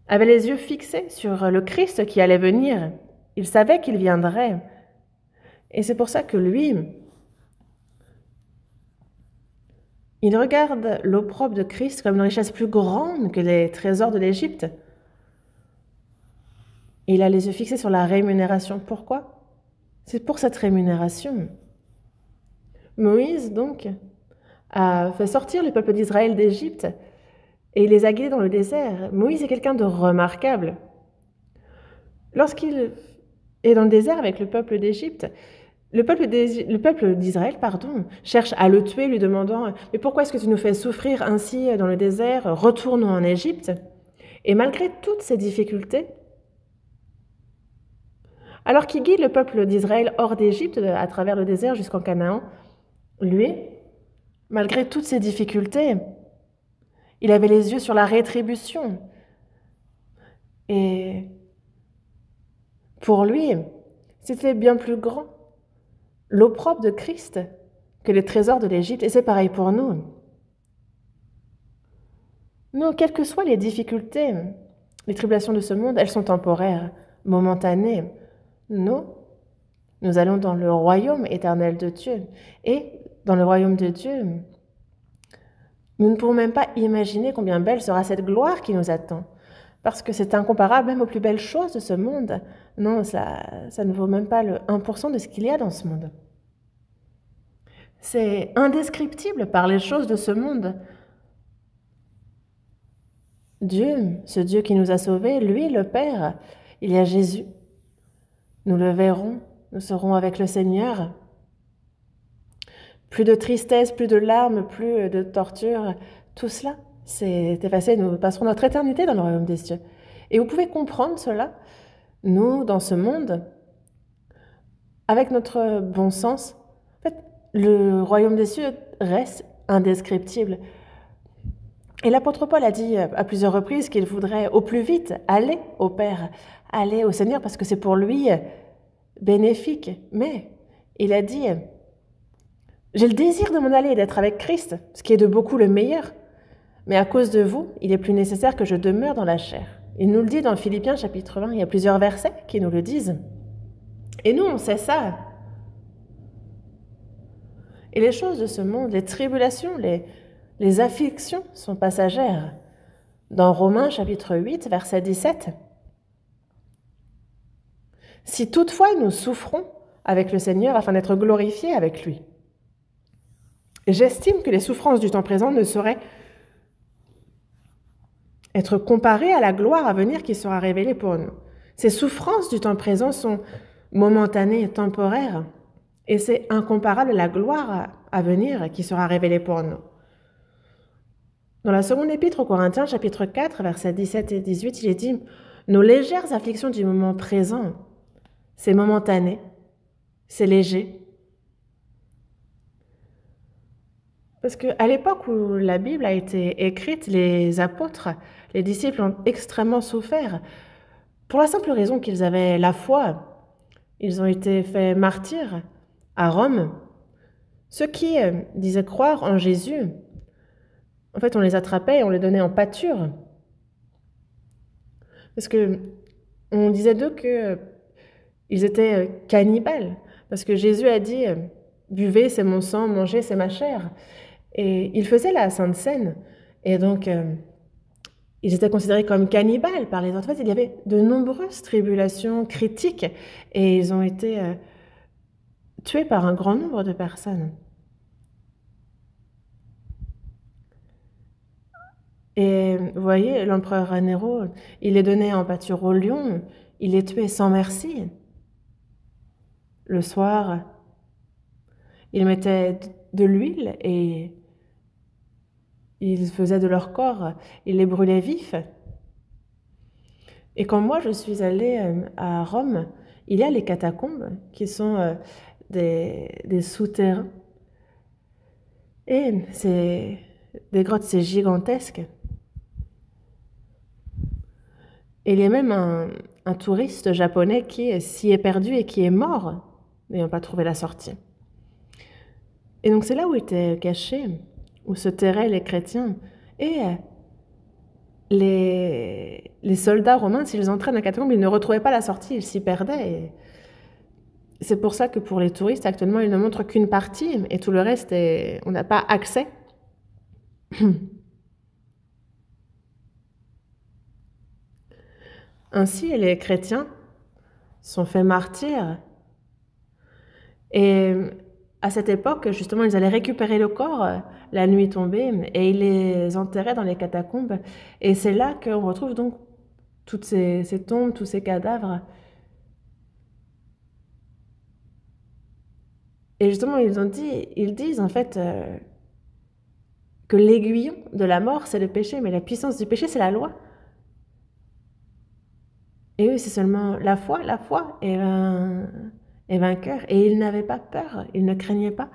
avait les yeux fixés sur le Christ qui allait venir. Il savait qu'il viendrait. Et c'est pour ça que lui, il regarde l'opprobre de Christ comme une richesse plus grande que les trésors de l'Égypte. Et il a les yeux fixés sur la rémunération. Pourquoi? C'est pour cette rémunération. Moïse, donc, a fait sortir le peuple d'Israël d'Égypte et il les a guidés dans le désert. Moïse est quelqu'un de remarquable. Lorsqu'il est dans le désert avec le peuple d'Égypte, le peuple d'Israël, cherche à le tuer, lui demandant « Mais pourquoi est-ce que tu nous fais souffrir ainsi dans le désert? Retournons en Égypte. » Et malgré toutes ces difficultés, alors qu'il guide le peuple d'Israël hors d'Égypte, à travers le désert jusqu'en Canaan, lui, malgré toutes ces difficultés, il avait les yeux sur la rétribution. Et pour lui, c'était bien plus grand l'opprobre de Christ que les trésors de l'Égypte. Et c'est pareil pour nous. Nous, quelles que soient les difficultés, les tribulations de ce monde, elles sont temporaires, momentanées. Nous allons dans le royaume éternel de Dieu. Et dans le royaume de Dieu, nous ne pouvons même pas imaginer combien belle sera cette gloire qui nous attend. Parce que c'est incomparable même aux plus belles choses de ce monde. Non, ça ne vaut même pas le 1% de ce qu'il y a dans ce monde. C'est indescriptible par les choses de ce monde. Dieu, ce Dieu qui nous a sauvés, lui, le Père, il y a Jésus. Nous le verrons, nous serons avec le Seigneur. Plus de tristesse, plus de larmes, plus de torture, tout cela, c'est effacé. Nous passerons notre éternité dans le royaume des cieux. Et vous pouvez comprendre cela, nous, dans ce monde, avec notre bon sens. En fait, le royaume des cieux reste indescriptible. Et l'apôtre Paul a dit à plusieurs reprises qu'il voudrait au plus vite aller au Père, aller au Seigneur, parce que c'est pour lui bénéfique. Mais il a dit, j'ai le désir de m'en aller et d'être avec Christ, ce qui est de beaucoup le meilleur. Mais à cause de vous, il est plus nécessaire que je demeure dans la chair. Il nous le dit dans Philippiens chapitre 20, il y a plusieurs versets qui nous le disent. Et nous, on sait ça. Et les choses de ce monde, les tribulations, les afflictions sont passagères. Dans Romains chapitre 8, verset 17, « Si toutefois nous souffrons avec le Seigneur afin d'être glorifiés avec lui, j'estime que les souffrances du temps présent ne sauraient être comparées à la gloire à venir qui sera révélée pour nous. Ces souffrances du temps présent sont momentanées et temporaires, et c'est incomparable à la gloire à venir qui sera révélée pour nous. » Dans la seconde épître aux Corinthiens, chapitre 4, versets 17 et 18, il est dit « Nos légères afflictions du moment présent, c'est momentané, c'est léger. » Parce qu'à l'époque où la Bible a été écrite, les apôtres, les disciples ont extrêmement souffert, pour la simple raison qu'ils avaient la foi. Ils ont été faits martyrs à Rome. Ceux qui disaient croire en Jésus, en fait, on les attrapait et on les donnait en pâture. Parce que on disait d'eux qu'ils étaient cannibales. Parce que Jésus a dit « Buvez, c'est mon sang, mangez, c'est ma chair ». Et ils faisaient la Sainte Seine. Et donc, ils étaient considérés comme cannibales par les autres. En fait, il y avait de nombreuses tribulations critiques. Et ils ont été tués par un grand nombre de personnes. Et vous voyez, l'empereur Néro, il les donnait en pâture aux lions, il les tuait sans merci. Le soir, il mettait de l'huile et il faisait de leur corps, il les brûlait vifs. Et quand moi je suis allée à Rome, il y a les catacombes qui sont des souterrains. Et c'est des grottes, c'est gigantesque. Et il y a même un touriste japonais qui s'y est perdu et qui est mort, n'ayant pas trouvé la sortie. Et donc c'est là où étaient cachés, où se terraient les chrétiens. Et les soldats romains, s'ils entraient dans la catacombe, ils ne retrouvaient pas la sortie, ils s'y perdaient. Et c'est pour ça que pour les touristes, actuellement, ils ne montrent qu'une partie, et tout le reste, on n'a pas accès. Ainsi, les chrétiens sont faits martyrs. Et à cette époque, justement, ils allaient récupérer le corps la nuit tombée et ils les enterraient dans les catacombes. Et c'est là qu'on retrouve donc toutes ces tombes, tous ces cadavres. Et justement, ils disent en fait que l'aiguillon de la mort, c'est le péché, mais la puissance du péché, c'est la loi. Et eux, c'est seulement la foi est vainqueur. Et ils n'avaient pas peur, ils ne craignaient pas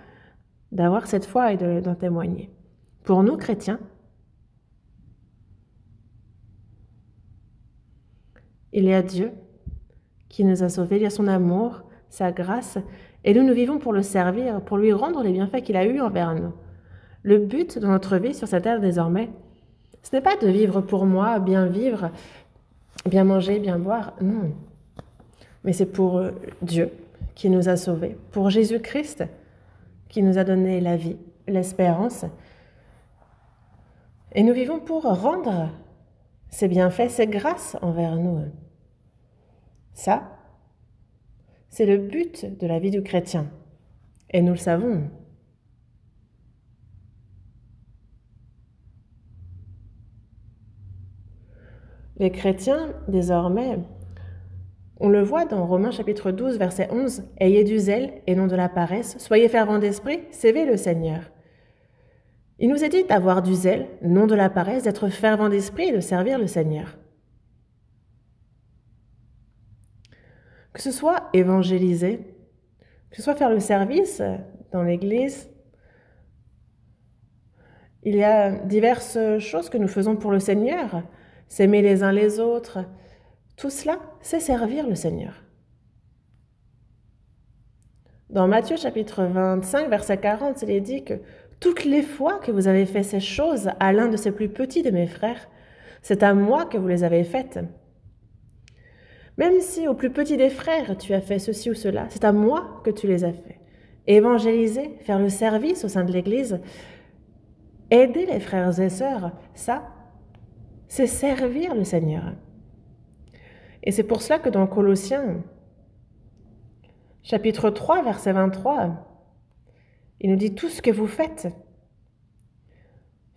d'avoir cette foi et d'en témoigner. Pour nous, chrétiens, il y a Dieu qui nous a sauvés, il y a son amour, sa grâce, et nous vivons pour le servir, pour lui rendre les bienfaits qu'il a eus envers nous. Le but de notre vie sur cette terre désormais, ce n'est pas de vivre pour moi, bien vivre, bien manger, bien boire, non. Mais c'est pour Dieu qui nous a sauvés, pour Jésus-Christ qui nous a donné la vie, l'espérance. Et nous vivons pour rendre ses bienfaits, ses grâces envers nous. Ça, c'est le but de la vie du chrétien. Et nous le savons. Les chrétiens, désormais, on le voit dans Romains chapitre 12, verset 11, « Ayez du zèle et non de la paresse, soyez fervents d'esprit, servez le Seigneur. » Il nous est dit d'avoir du zèle, non de la paresse, d'être fervents d'esprit et de servir le Seigneur. Que ce soit évangéliser, que ce soit faire le service dans l'Église, il y a diverses choses que nous faisons pour le Seigneur, s'aimer les uns les autres. Tout cela, c'est servir le Seigneur. Dans Matthieu chapitre 25, verset 40, il est dit que toutes les fois que vous avez fait ces choses à l'un de ces plus petits de mes frères, c'est à moi que vous les avez faites. Même si au plus petit des frères, tu as fait ceci ou cela, c'est à moi que tu les as fait. Évangéliser, faire le service au sein de l'Église, aider les frères et sœurs, ça, c'est servir le Seigneur. Et c'est pour cela que dans Colossiens, chapitre 3, verset 23, il nous dit « Tout ce que vous faites,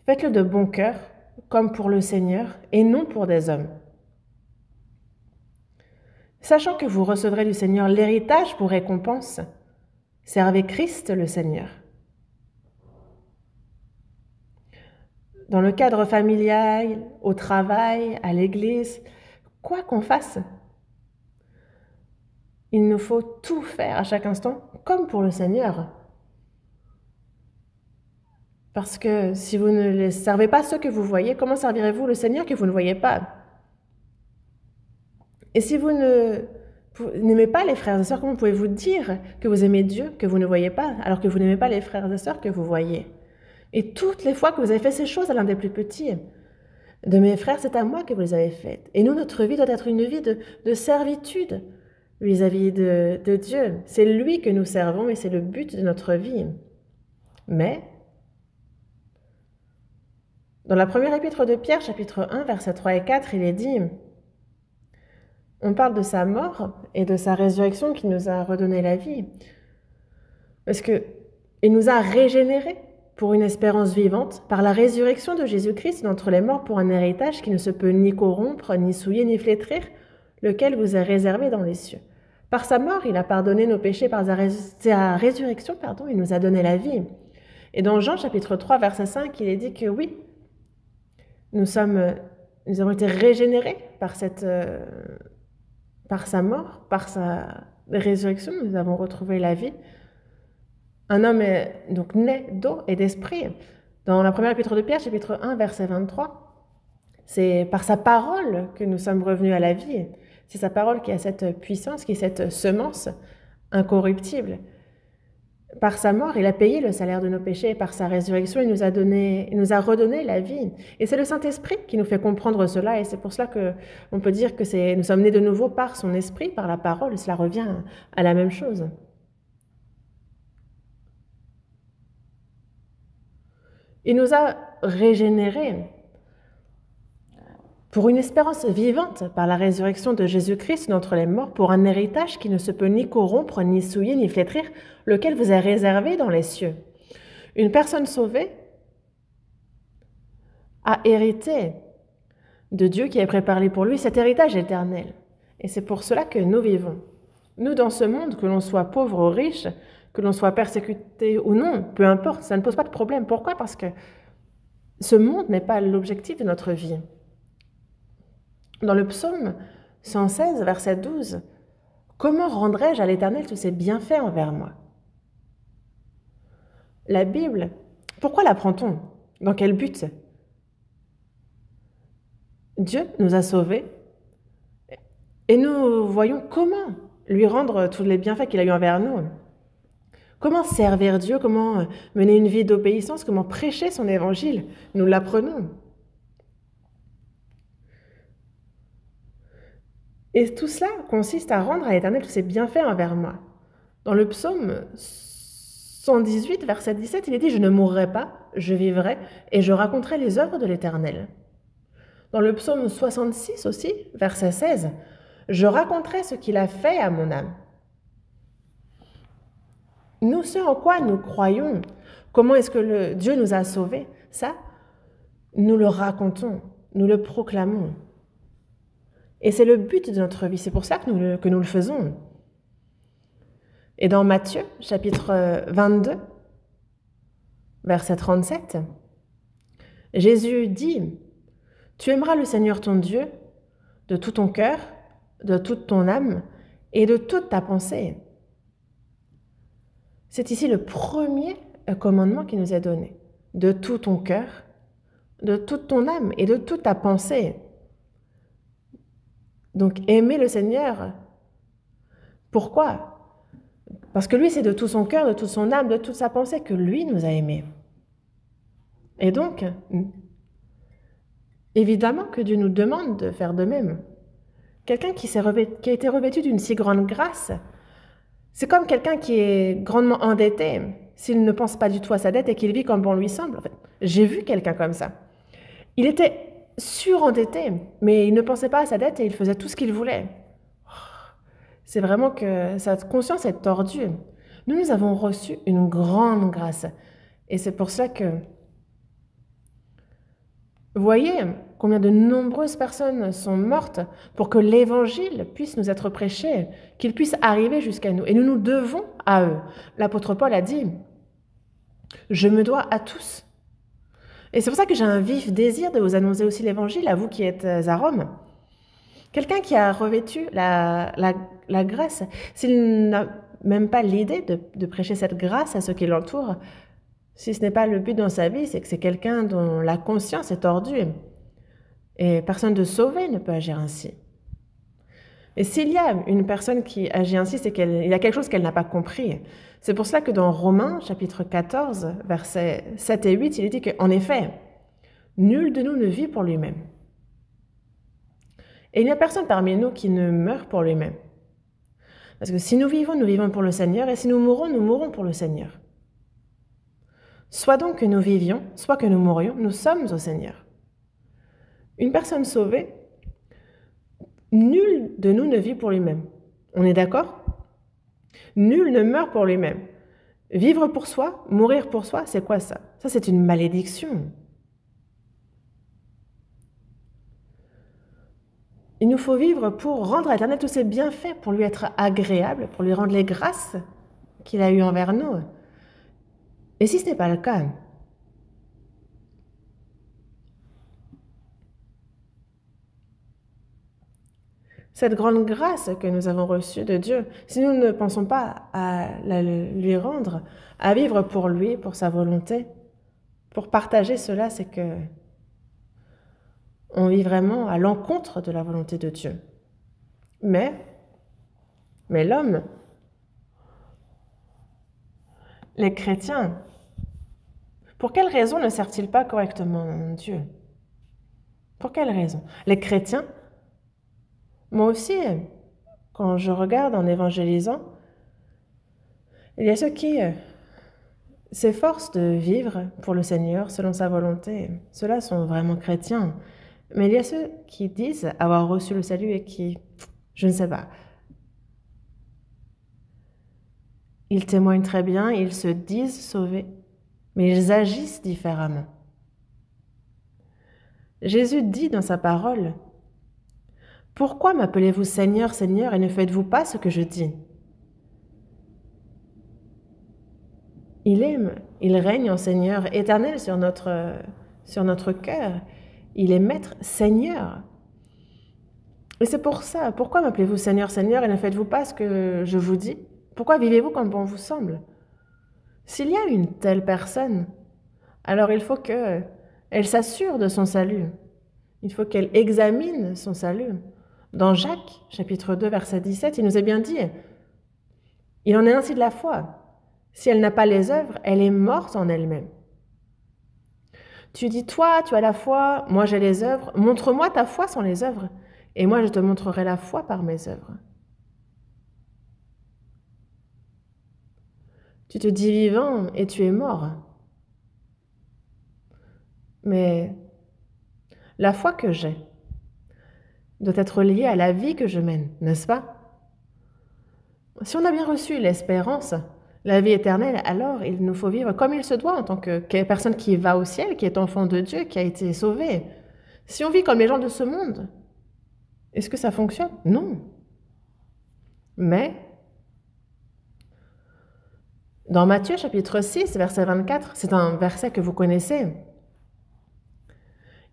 faites-le de bon cœur, comme pour le Seigneur, et non pour des hommes. Sachant que vous recevrez du Seigneur l'héritage pour récompense, servez Christ le Seigneur. » Dans le cadre familial, au travail, à l'église, quoi qu'on fasse, il nous faut tout faire à chaque instant, comme pour le Seigneur. Parce que si vous ne les servez pas ceux que vous voyez, comment servirez-vous le Seigneur que vous ne voyez pas? Et si vous n'aimez pas les frères et sœurs, comment pouvez-vous dire que vous aimez Dieu que vous ne voyez pas, alors que vous n'aimez pas les frères et sœurs que vous voyez? Et toutes les fois que vous avez fait ces choses à l'un des plus petits de mes frères, c'est à moi que vous les avez faites. Et nous, notre vie doit être une vie de servitude vis-à-vis de Dieu. C'est lui que nous servons et c'est le but de notre vie. Mais, dans la première épître de Pierre, chapitre 1, versets 3 et 4, il est dit, on parle de sa mort et de sa résurrection qui nous a redonné la vie. Parce qu'il nous a régénérés pour une espérance vivante, par la résurrection de Jésus-Christ d'entre les morts pour un héritage qui ne se peut ni corrompre, ni souiller, ni flétrir, lequel vous est réservé dans les cieux. Par sa mort, il a pardonné nos péchés, par sa résurrection, il nous a donné la vie. Et dans Jean chapitre 3, verset 5, il est dit que oui, nous avons été régénérés par sa mort, par sa résurrection, nous avons retrouvé la vie. Un homme est donc né d'eau et d'esprit. Dans la première épître de Pierre, chapitre 1, verset 23, c'est par sa parole que nous sommes revenus à la vie. C'est sa parole qui a cette puissance, qui est cette semence incorruptible. Par sa mort, il a payé le salaire de nos péchés, et par sa résurrection, il nous a redonné la vie. Et c'est le Saint-Esprit qui nous fait comprendre cela, et c'est pour cela qu'on peut dire que nous sommes nés de nouveau par son esprit, par la parole, cela revient à la même chose. Il nous a régénérés pour une espérance vivante par la résurrection de Jésus-Christ d'entre les morts, pour un héritage qui ne se peut ni corrompre, ni souiller, ni flétrir, lequel vous est réservé dans les cieux. Une personne sauvée a hérité de Dieu qui a préparé pour lui cet héritage éternel. Et c'est pour cela que nous vivons. Nous, dans ce monde, que l'on soit pauvre ou riche, que l'on soit persécuté ou non, peu importe, ça ne pose pas de problème. Pourquoi? Parce que ce monde n'est pas l'objectif de notre vie. Dans le psaume 116, verset 12. Comment rendrai-je à l'Éternel tous ses bienfaits envers moi? La Bible, pourquoi l'apprend-on? Dans quel but? Dieu nous a sauvés et nous voyons comment lui rendre tous les bienfaits qu'il a eu envers nous. Comment servir Dieu, comment mener une vie d'obéissance, comment prêcher son évangile. Nous l'apprenons. Et tout cela consiste à rendre à l'Éternel tous ses bienfaits envers moi. Dans le psaume 118, verset 17, il est dit « Je ne mourrai pas, je vivrai, et je raconterai les œuvres de l'Éternel. » Dans le psaume 66 aussi, verset 16, « Je raconterai ce qu'il a fait à mon âme. » Nous, ce en quoi nous croyons, comment est-ce que Dieu nous a sauvés, ça, nous le racontons, nous le proclamons. Et c'est le but de notre vie, c'est pour ça que nous le faisons. Et dans Matthieu, chapitre 22, verset 37, Jésus dit « Tu aimeras le Seigneur ton Dieu de tout ton cœur, de toute ton âme et de toute ta pensée. » C'est ici le premier commandement qui nous est donné. De tout ton cœur, de toute ton âme et de toute ta pensée. Donc, aimer le Seigneur. Pourquoi? Parce que lui, c'est de tout son cœur, de toute son âme, de toute sa pensée que lui nous a aimés. Et donc, évidemment que Dieu nous demande de faire de même. Quelqu'un qui a été revêtu d'une si grande grâce, c'est comme quelqu'un qui est grandement endetté, s'il ne pense pas du tout à sa dette et qu'il vit comme bon lui semble. En fait, j'ai vu quelqu'un comme ça. Il était surendetté, mais il ne pensait pas à sa dette et il faisait tout ce qu'il voulait. C'est vraiment que sa conscience est tordue. Nous avons reçu une grande grâce. Et c'est pour cela que, voyez combien de nombreuses personnes sont mortes pour que l'Évangile puisse nous être prêché, qu'il puisse arriver jusqu'à nous. Et nous nous devons à eux. L'apôtre Paul a dit « Je me dois à tous ». Et c'est pour ça que j'ai un vif désir de vous annoncer aussi l'Évangile, à vous qui êtes à Rome. Quelqu'un qui a revêtu la grâce, s'il n'a même pas l'idée de prêcher cette grâce à ceux qui l'entourent, si ce n'est pas le but dans sa vie, c'est que c'est quelqu'un dont la conscience est tordue. Et personne de sauvé ne peut agir ainsi. Et s'il y a une personne qui agit ainsi, c'est qu'il y a quelque chose qu'elle n'a pas compris. C'est pour cela que dans Romains, chapitre 14, versets 7 et 8, il est dit qu'en effet, nul de nous ne vit pour lui-même. Et il n'y a personne parmi nous qui ne meurt pour lui-même. Parce que si nous vivons pour le Seigneur, et si nous mourrons pour le Seigneur. Soit donc que nous vivions, soit que nous mourions, nous sommes au Seigneur. Une personne sauvée, nul de nous ne vit pour lui-même. On est d'accord? Nul ne meurt pour lui-même. Vivre pour soi, mourir pour soi, c'est quoi ça? Ça, c'est une malédiction. Il nous faut vivre pour rendre à l'Éternel tous ses bienfaits, pour lui être agréable, pour lui rendre les grâces qu'il a eues envers nous. Et si ce n'est pas le cas, cette grande grâce que nous avons reçue de Dieu, si nous ne pensons pas à lui rendre, à vivre pour lui, pour sa volonté, pour partager cela, c'est que on vit vraiment à l'encontre de la volonté de Dieu. Mais l'homme, les chrétiens, pour quelle raison ne servent-ils pas correctement Dieu? Pour quelle raison? Les chrétiens, moi aussi, quand je regarde en évangélisant, il y a ceux qui s'efforcent de vivre pour le Seigneur selon sa volonté. Ceux-là sont vraiment chrétiens. Mais il y a ceux qui disent avoir reçu le salut et qui, je ne sais pas, ils témoignent très bien, ils se disent sauvés, mais ils agissent différemment. Jésus dit dans sa parole, « Pourquoi m'appelez-vous Seigneur, Seigneur, et ne faites-vous pas ce que je dis ?» Il aime, il règne en Seigneur éternel sur notre cœur. Il est Maître, Seigneur. Et c'est pour ça, pourquoi m'appelez-vous Seigneur, Seigneur, et ne faites-vous pas ce que je vous dis? Pourquoi vivez-vous comme bon vous semble? S'il y a une telle personne, alors il faut qu'elle s'assure de son salut. Il faut qu'elle examine son salut. Dans Jacques, chapitre 2, verset 17, il nous est bien dit, il en est ainsi de la foi. Si elle n'a pas les œuvres, elle est morte en elle-même. Tu dis, toi, tu as la foi, moi j'ai les œuvres. Montre-moi ta foi sans les œuvres, et moi je te montrerai la foi par mes œuvres. Tu te dis vivant et tu es mort. Mais la foi que j'ai doit être liée à la vie que je mène, n'est-ce pas? Si on a bien reçu l'espérance, la vie éternelle, alors il nous faut vivre comme il se doit en tant que personne qui va au ciel, qui est enfant de Dieu, qui a été sauvé. Si on vit comme les gens de ce monde, est-ce que ça fonctionne? Non. Mais, dans Matthieu chapitre 6, verset 24, c'est un verset que vous connaissez,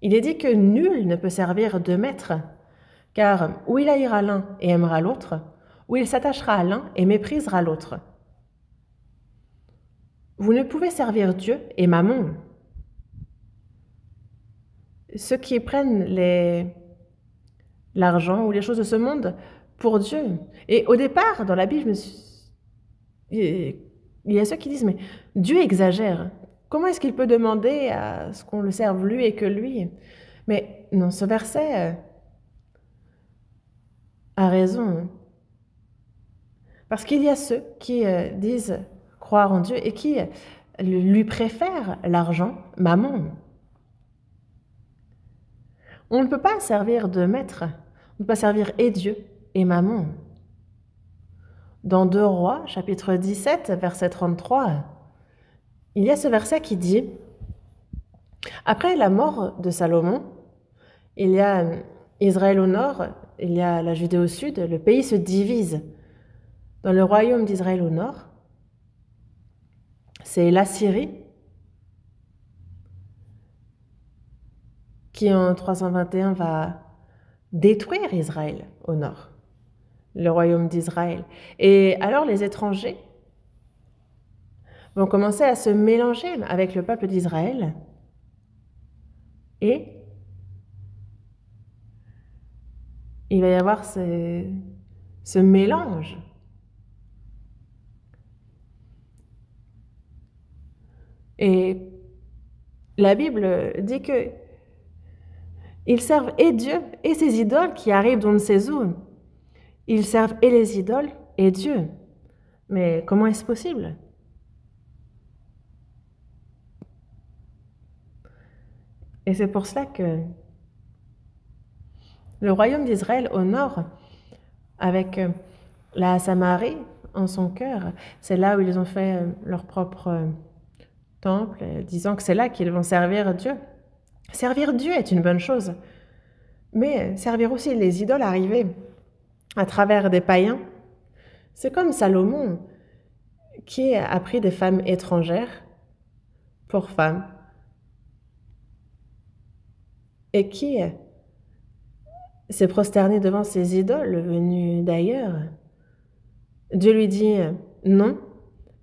il est dit que nul ne peut servir deux maîtres, car ou il haïra l'un et aimera l'autre, ou il s'attachera à l'un et méprisera l'autre. Vous ne pouvez servir Dieu et Mammon. Ceux qui prennent l'argent ou les choses de ce monde pour Dieu. Et au départ, dans la Bible, il y a ceux qui disent, mais Dieu exagère. Comment est-ce qu'il peut demander à ce qu'on le serve lui et que lui? Mais non, ce verset a raison. Parce qu'il y a ceux qui disent croire en Dieu et qui lui préfèrent l'argent, Mammon. On ne peut pas servir de maître, on ne peut pas servir et Dieu et Mammon. Dans 2 Rois, chapitre 17, verset 33, il y a ce verset qui dit « Après la mort de Salomon, il y a Israël au nord, il y a la Judée au sud, le pays se divise. Dans le royaume d'Israël au nord, c'est l'Assyrie qui en 321 va détruire Israël au nord, le royaume d'Israël. Et alors les étrangers vont commencer à se mélanger avec le peuple d'Israël et il va y avoir ce mélange. Et la Bible dit que ils servent et Dieu et ses idoles qui arrivent d'on ne sait où. Ils servent et les idoles et Dieu. Mais comment est-ce possible? Et c'est pour cela que le royaume d'Israël au nord, avec la Samarie en son cœur, c'est là où ils ont fait leur propre temple, disant que c'est là qu'ils vont servir Dieu. Servir Dieu est une bonne chose, mais servir aussi les idoles arrivées à travers des païens, c'est comme Salomon qui a pris des femmes étrangères pour femmes et qui s'est prosterné devant ces idoles venues d'ailleurs. Dieu lui dit non,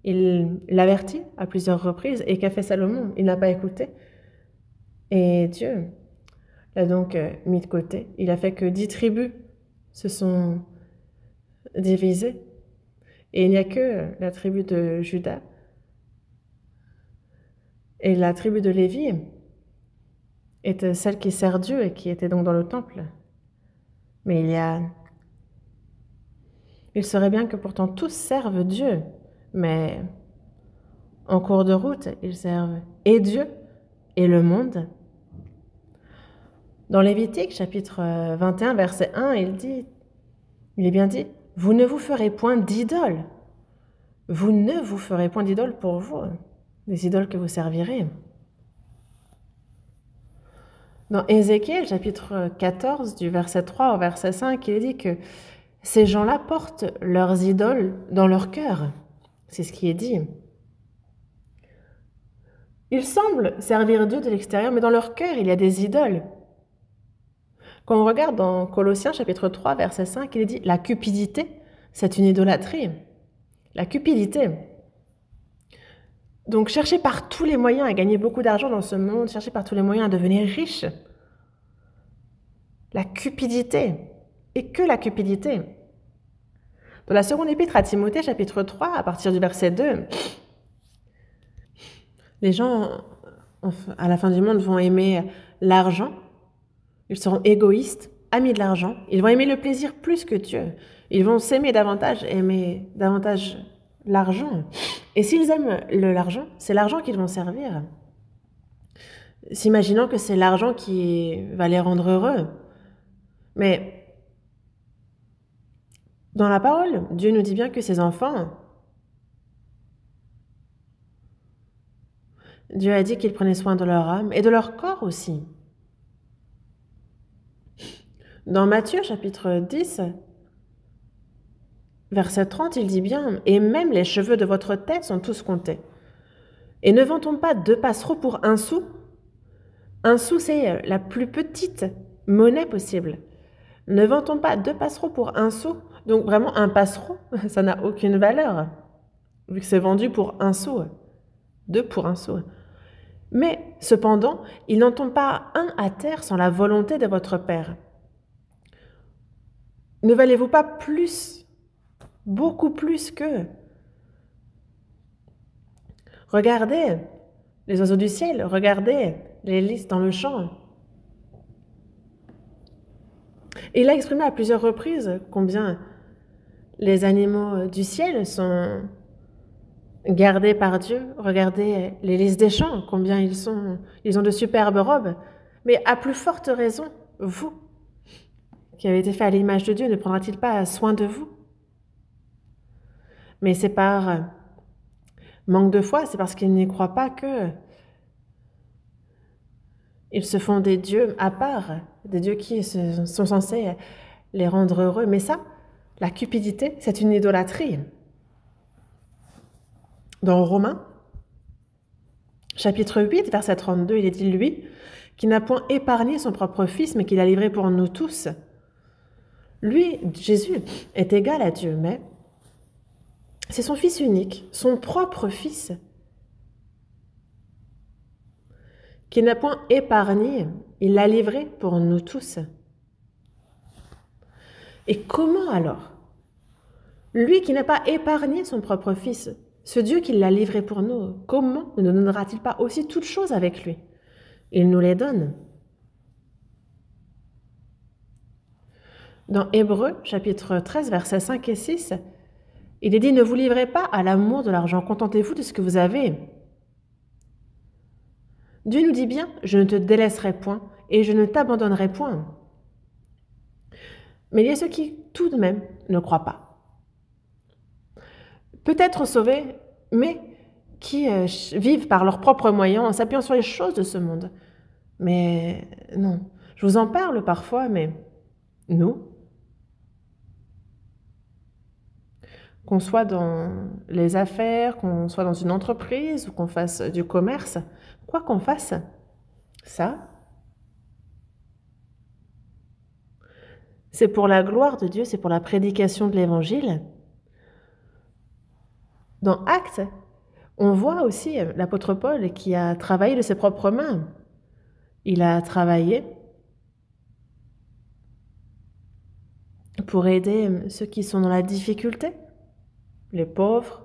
il l'avertit à plusieurs reprises, et qu'a fait Salomon? Il n'a pas écouté. Et Dieu l'a donc mis de côté. Il a fait que 10 tribus se sont divisées. Et il n'y a que la tribu de Juda et la tribu de Lévi était celle qui sert Dieu et qui était donc dans le temple. Mais il serait bien que pourtant tous servent Dieu, mais en cours de route, ils servent et Dieu et le monde. Dans Lévitique, chapitre 21, verset 1, il est bien dit, « Vous ne vous ferez point d'idole. Vous ne vous ferez point d'idole pour vous, des idoles que vous servirez. » Dans Ézéchiel, chapitre 14, du verset 3 au verset 5, il est dit que ces gens-là portent leurs idoles dans leur cœur. C'est ce qui est dit. Ils semblent servir Dieu de l'extérieur, mais dans leur cœur, il y a des idoles. Quand on regarde dans Colossiens chapitre 3, verset 5, il est dit « La cupidité, c'est une idolâtrie. » La cupidité. Donc, chercher par tous les moyens à gagner beaucoup d'argent dans ce monde, chercher par tous les moyens à devenir riche. La cupidité. Et que la cupidité. Dans la seconde épître à Timothée, chapitre 3, à partir du verset 2, les gens, à la fin du monde, vont aimer l'argent. Ils seront égoïstes, amis de l'argent. Ils vont aimer le plaisir plus que Dieu. Ils vont s'aimer davantage, aimer davantage l'argent. Et s'ils aiment l'argent, c'est l'argent qu'ils vont servir. S'imaginant que c'est l'argent qui va les rendre heureux. Mais dans la parole, Dieu nous dit bien que ses enfants, Dieu a dit qu'il prenait soin de leur âme et de leur corps aussi. Dans Matthieu chapitre 10, verset 30, il dit bien « Et même les cheveux de votre tête sont tous comptés. Et ne vend-on pas 2 passereaux pour 1 sou ?» 1 sou, c'est la plus petite monnaie possible. Ne vend-on pas 2 passereaux pour 1 sou? Donc vraiment, un passereau, ça n'a aucune valeur, vu que c'est vendu pour 1 sou. 2 pour 1 sou. Mais cependant, il n'en tombe pas un à terre sans la volonté de votre Père. Ne valez-vous pas plus, beaucoup plus qu'eux? Regardez les oiseaux du ciel, regardez les lys dans le champ. Et il a exprimé à plusieurs reprises combien les animaux du ciel sont gardés par Dieu. Regardez les lys des champs, combien ils ont de superbes robes. Mais à plus forte raison, vous, qui avez été fait à l'image de Dieu, ne prendra-t-il pas soin de vous? Mais c'est par manque de foi, c'est parce qu'ils n'y croient pas que ils se font des dieux à part, des dieux qui sont censés les rendre heureux. Mais ça, la cupidité, c'est une idolâtrie. Dans Romains, chapitre 8, verset 32, il est dit « Lui, qui n'a point épargné son propre Fils, mais qui l'a livré pour nous tous. » Lui, Jésus, est égal à Dieu, mais c'est son Fils unique, son propre Fils, qui n'a point épargné, il l'a livré pour nous tous. Et comment alors? Lui qui n'a pas épargné son propre Fils, ce Dieu qui l'a livré pour nous, comment ne nous donnera-t-il pas aussi toutes choses avec lui? Il nous les donne. Dans Hébreux, chapitre 13, versets 5 et 6, il est dit « Ne vous livrez pas à l'amour de l'argent, contentez-vous de ce que vous avez. » Dieu nous dit bien « Je ne te délaisserai point et je ne t'abandonnerai point. » Mais il y a ceux qui, tout de même, ne croient pas. Peut-être sauvés, mais qui vivent par leurs propres moyens en s'appuyant sur les choses de ce monde. Mais non, je vous en parle parfois, mais nous, qu'on soit dans les affaires, qu'on soit dans une entreprise ou qu'on fasse du commerce, quoi qu'on fasse, ça, c'est pour la gloire de Dieu, c'est pour la prédication de l'Évangile. Dans Actes, on voit aussi l'apôtre Paul qui a travaillé de ses propres mains. Il a travaillé pour aider ceux qui sont dans la difficulté, les pauvres,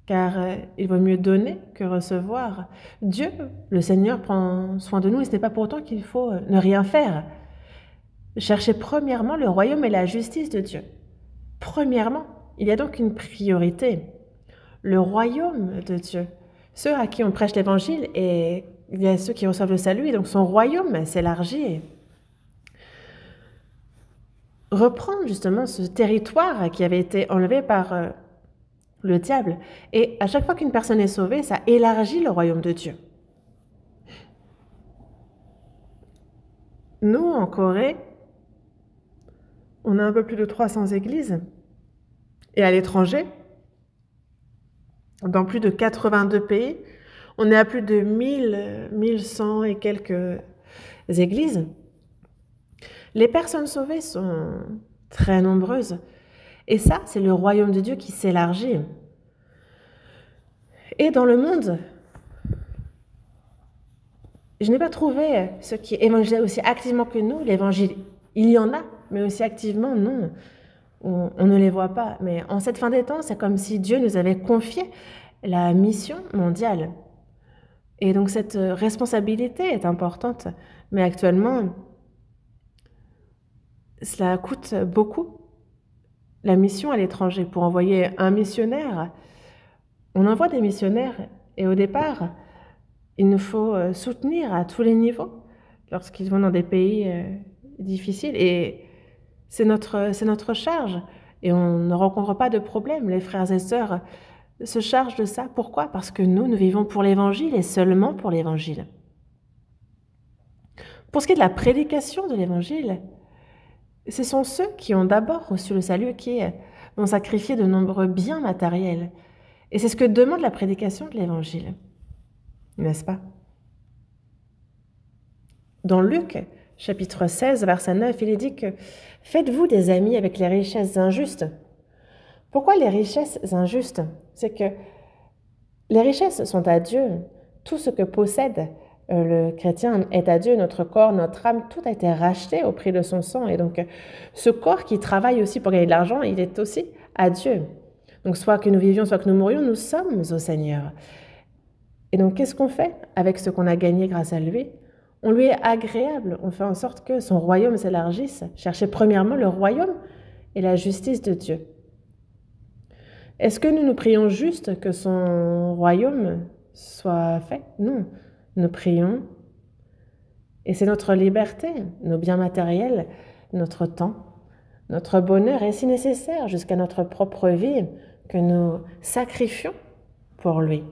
car il vaut mieux donner que recevoir. Dieu, le Seigneur, prend soin de nous et ce n'est pas pour autant qu'il faut ne rien faire. Cherchez premièrement le royaume et la justice de Dieu. Premièrement, il y a donc une priorité. Le royaume de Dieu. Ceux à qui on prêche l'évangile, et il y a ceux qui reçoivent le salut, et donc son royaume s'élargit. Reprendre justement ce territoire qui avait été enlevé par le diable. Et à chaque fois qu'une personne est sauvée, ça élargit le royaume de Dieu. Nous, en Corée, on a un peu plus de 300 églises. Et à l'étranger, dans plus de 82 pays, on est à plus de 1100 et quelques églises. Les personnes sauvées sont très nombreuses. Et ça, c'est le royaume de Dieu qui s'élargit. Et dans le monde, je n'ai pas trouvé ceux qui évangélisent aussi activement que nous. L'évangile, il y en a, mais aussi activement, non. On ne les voit pas. Mais en cette fin des temps, c'est comme si Dieu nous avait confié la mission mondiale. Et donc cette responsabilité est importante. Mais actuellement, cela coûte beaucoup. La mission à l'étranger, pour envoyer un missionnaire, on envoie des missionnaires. Et au départ, il nous faut soutenir à tous les niveaux lorsqu'ils vont dans des pays difficiles. Et c'est notre charge. Et on ne rencontre pas de problème. Les frères et sœurs se chargent de ça. Pourquoi? Parce que nous vivons pour l'Évangile et seulement pour l'Évangile. Pour ce qui est de la prédication de l'Évangile, ce sont ceux qui ont d'abord reçu le salut qui vont sacrifier de nombreux biens matériels. Et c'est ce que demande la prédication de l'Évangile. N'est-ce pas? Dans Luc, chapitre 16, verset 9, il est dit que « Faites-vous des amis avec les richesses injustes ». Pourquoi les richesses injustes? C'est que les richesses sont à Dieu. Tout ce que possède le chrétien est à Dieu. Notre corps, notre âme, tout a été racheté au prix de son sang. Et donc, ce corps qui travaille aussi pour gagner de l'argent, il est aussi à Dieu. Donc, soit que nous vivions, soit que nous mourions, nous sommes au Seigneur. Et donc, qu'est-ce qu'on fait avec ce qu'on a gagné grâce à lui? On lui est agréable. On fait en sorte que son royaume s'élargisse. Cherchez premièrement le royaume et la justice de Dieu. Est-ce que nous prions juste que son royaume soit fait? Non. Nous prions, et c'est notre liberté, nos biens matériels, notre temps, notre bonheur, et si nécessaire, jusqu'à notre propre vie, que nous sacrifions pour lui.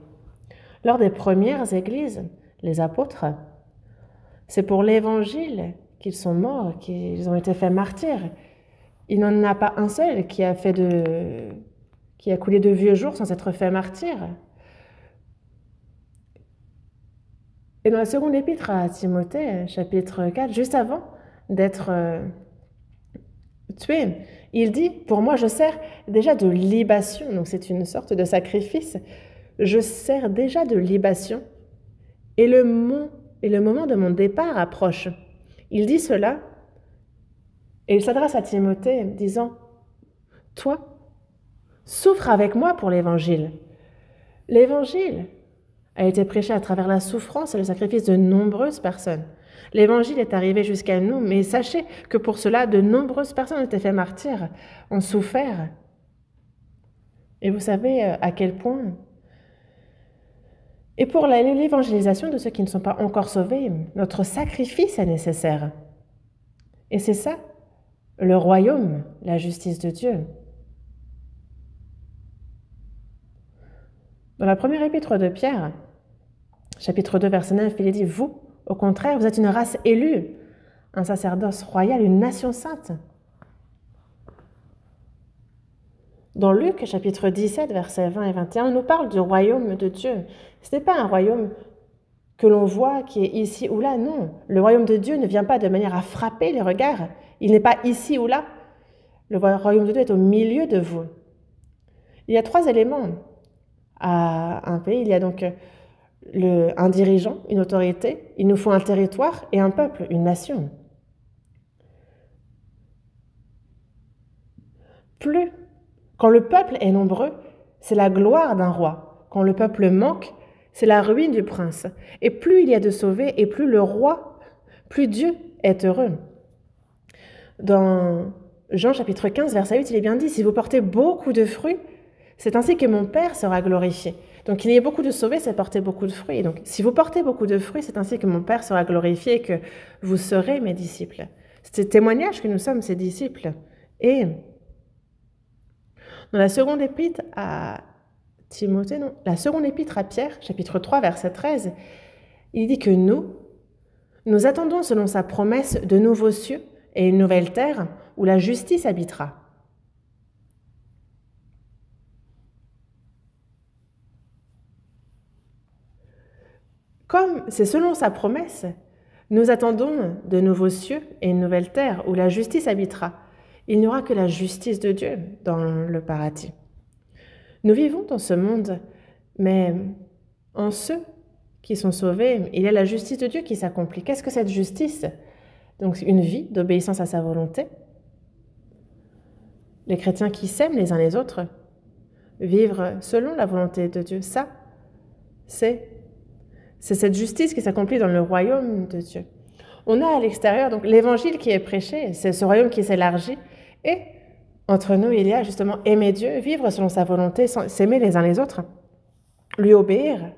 Lors des premières églises, les apôtres, c'est pour l'Évangile qu'ils sont morts, qu'ils ont été faits martyrs. Il n'en a pas un seul qui a coulé de vieux jours sans être fait martyr. Et dans la seconde épître à Timothée, chapitre 4, juste avant d'être tué, il dit « Pour moi, je sers déjà de libation ». Donc c'est une sorte de sacrifice. Je sers déjà de libation et le moment de mon départ approche. Il dit cela et il s'adresse à Timothée disant « Toi, souffre avec moi pour l'Évangile ». L'Évangile a été prêché à travers la souffrance et le sacrifice de nombreuses personnes. L'Évangile est arrivé jusqu'à nous, mais sachez que pour cela, de nombreuses personnes ont été faites martyrs, ont souffert. Et vous savez à quel point. Et pour l'évangélisation de ceux qui ne sont pas encore sauvés, notre sacrifice est nécessaire. Et c'est ça, le royaume, la justice de Dieu. Dans la première épître de Pierre, chapitre 2, verset 9, il est dit « Vous, au contraire, vous êtes une race élue, un sacerdoce royal, une nation sainte. » Dans Luc, chapitre 17, versets 20 et 21, on nous parle du royaume de Dieu. Ce n'est pas un royaume que l'on voit qui est ici ou là, non. Le royaume de Dieu ne vient pas de manière à frapper les regards. Il n'est pas ici ou là. Le royaume de Dieu est au milieu de vous. Il y a 3 éléments à un pays. Il y a donc un dirigeant, une autorité, il nous faut un territoire et un peuple, une nation. Quand le peuple est nombreux, c'est la gloire d'un roi. Quand le peuple manque, c'est la ruine du prince. Et plus il y a de sauvés, et plus le roi, plus Dieu est heureux. Dans Jean chapitre 15, verset 8, il est bien dit « Si vous portez beaucoup de fruits, c'est ainsi que mon Père sera glorifié. » Donc, qu'il y ait beaucoup de sauvés, c'est porter beaucoup de fruits. Donc, si vous portez beaucoup de fruits, c'est ainsi que mon Père sera glorifié et que vous serez mes disciples. C'est le témoignage que nous sommes ses disciples. Et dans la seconde épître à Timothée, non, la seconde épître à Pierre, chapitre 3, verset 13, il dit que nous attendons selon sa promesse de nouveaux cieux et une nouvelle terre où la justice habitera. Comme c'est selon sa promesse, Nous attendons de nouveaux cieux et une nouvelle terre où la justice habitera. Il n'y aura que la justice de Dieu dans le paradis. Nous vivons dans ce monde, mais en ceux qui sont sauvés, il y a la justice de Dieu qui s'accomplit. Qu'est-ce que cette justice? Donc une vie d'obéissance à sa volonté. Les chrétiens qui s'aiment les uns les autres, vivre selon la volonté de Dieu, ça, c'est cette justice qui s'accomplit dans le royaume de Dieu. On a à l'extérieur donc l'évangile qui est prêché, c'est ce royaume qui s'élargit, et entre nous, il y a justement aimer Dieu, vivre selon sa volonté, s'aimer les uns les autres, lui obéir.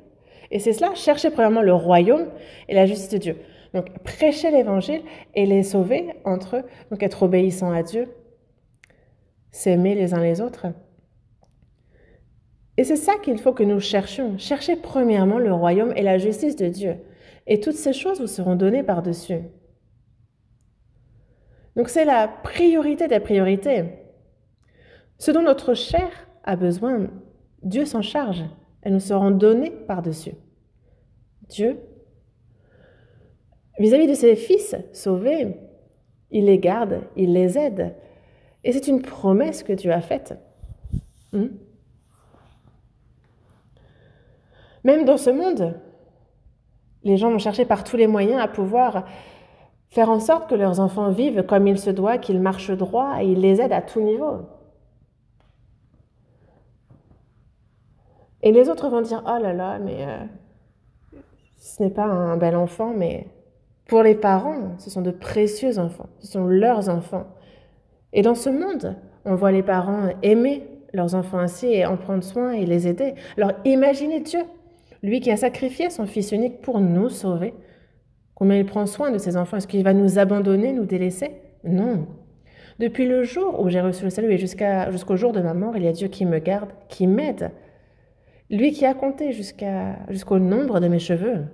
Et c'est cela, chercher premièrement le royaume et la justice de Dieu. Donc prêcher l'évangile et les sauver entre eux, donc être obéissant à Dieu, s'aimer les uns les autres. Et c'est ça qu'il faut que nous cherchions. Cherchez premièrement le royaume et la justice de Dieu. Et toutes ces choses vous seront données par-dessus. Donc c'est la priorité des priorités. Ce dont notre chair a besoin, Dieu s'en charge. Elles nous seront données par-dessus. Dieu, vis-à-vis de ses fils sauvés, il les garde, il les aide. Et c'est une promesse que Dieu a faite. Même dans ce monde, les gens vont chercher par tous les moyens à pouvoir faire en sorte que leurs enfants vivent comme il se doit, qu'ils marchent droit, et ils les aident à tout niveau. Et les autres vont dire « Oh là là, mais ce n'est pas un bel enfant, mais pour les parents, ce sont de précieux enfants, ce sont leurs enfants. » Et dans ce monde, on voit les parents aimer leurs enfants ainsi et en prendre soin et les aider. Alors imaginez Dieu, lui qui a sacrifié son Fils unique pour nous sauver. Combien il prend soin de ses enfants? Est-ce qu'il va nous abandonner, nous délaisser? Non. Depuis le jour où j'ai reçu le salut et jusqu'au jour de ma mort, il y a Dieu qui me garde, qui m'aide. Lui qui a compté jusqu'au nombre de mes cheveux.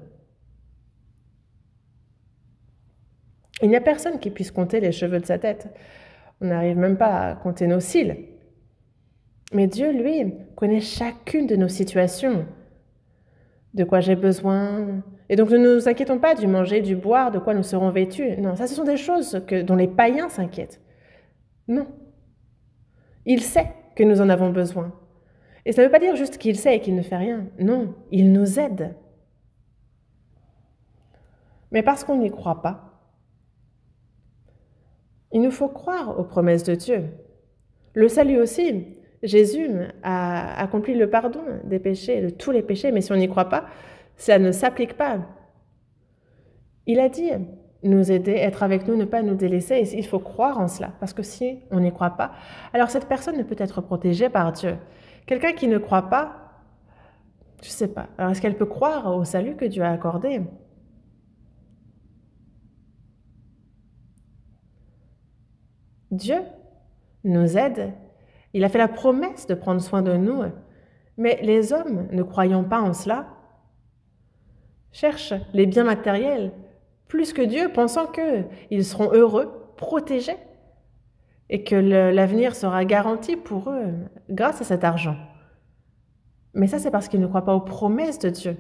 Il n'y a personne qui puisse compter les cheveux de sa tête. On n'arrive même pas à compter nos cils. Mais Dieu, lui, connaît chacune de nos situations. De quoi j'ai besoin. Et donc ne nous inquiétons pas du manger, du boire, de quoi nous serons vêtus. Non, ça ce sont des choses dont les païens s'inquiètent. Non. Il sait que nous en avons besoin. Et ça ne veut pas dire juste qu'il sait et qu'il ne fait rien. Non, il nous aide. Mais parce qu'on n'y croit pas, il nous faut croire aux promesses de Dieu. Le salut aussi, Jésus a accompli le pardon des péchés, de tous les péchés, mais si on n'y croit pas, ça ne s'applique pas. Il a dit nous aider, être avec nous, ne pas nous délaisser, et il faut croire en cela, parce que si on n'y croit pas, alors cette personne ne peut être protégée par Dieu. Quelqu'un qui ne croit pas, je ne sais pas, alors est-ce qu'elle peut croire au salut que Dieu a accordé? Dieu nous aide. Il a fait la promesse de prendre soin de nous. Mais les hommes, ne croyant pas en cela, cherchent les biens matériels plus que Dieu, pensant qu'ils seront heureux, protégés, et que l'avenir sera garanti pour eux grâce à cet argent. Mais ça, c'est parce qu'ils ne croient pas aux promesses de Dieu.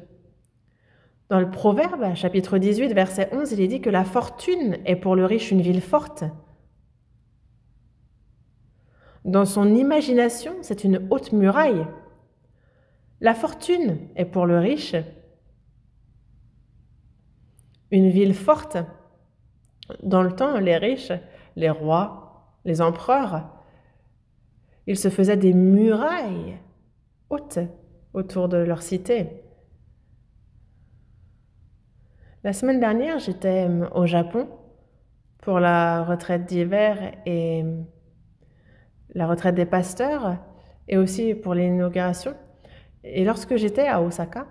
Dans le Proverbe, chapitre 18, verset 11, il est dit que la fortune est pour le riche une ville forte. Dans son imagination, c'est une haute muraille. La fortune est pour le riche une ville forte. Dans le temps, les riches, les rois, les empereurs, ils se faisaient des murailles hautes autour de leur cité. La semaine dernière, j'étais au Japon pour la retraite d'hiver et la retraite des pasteurs et aussi pour l'inauguration. Et lorsque j'étais à Osaka,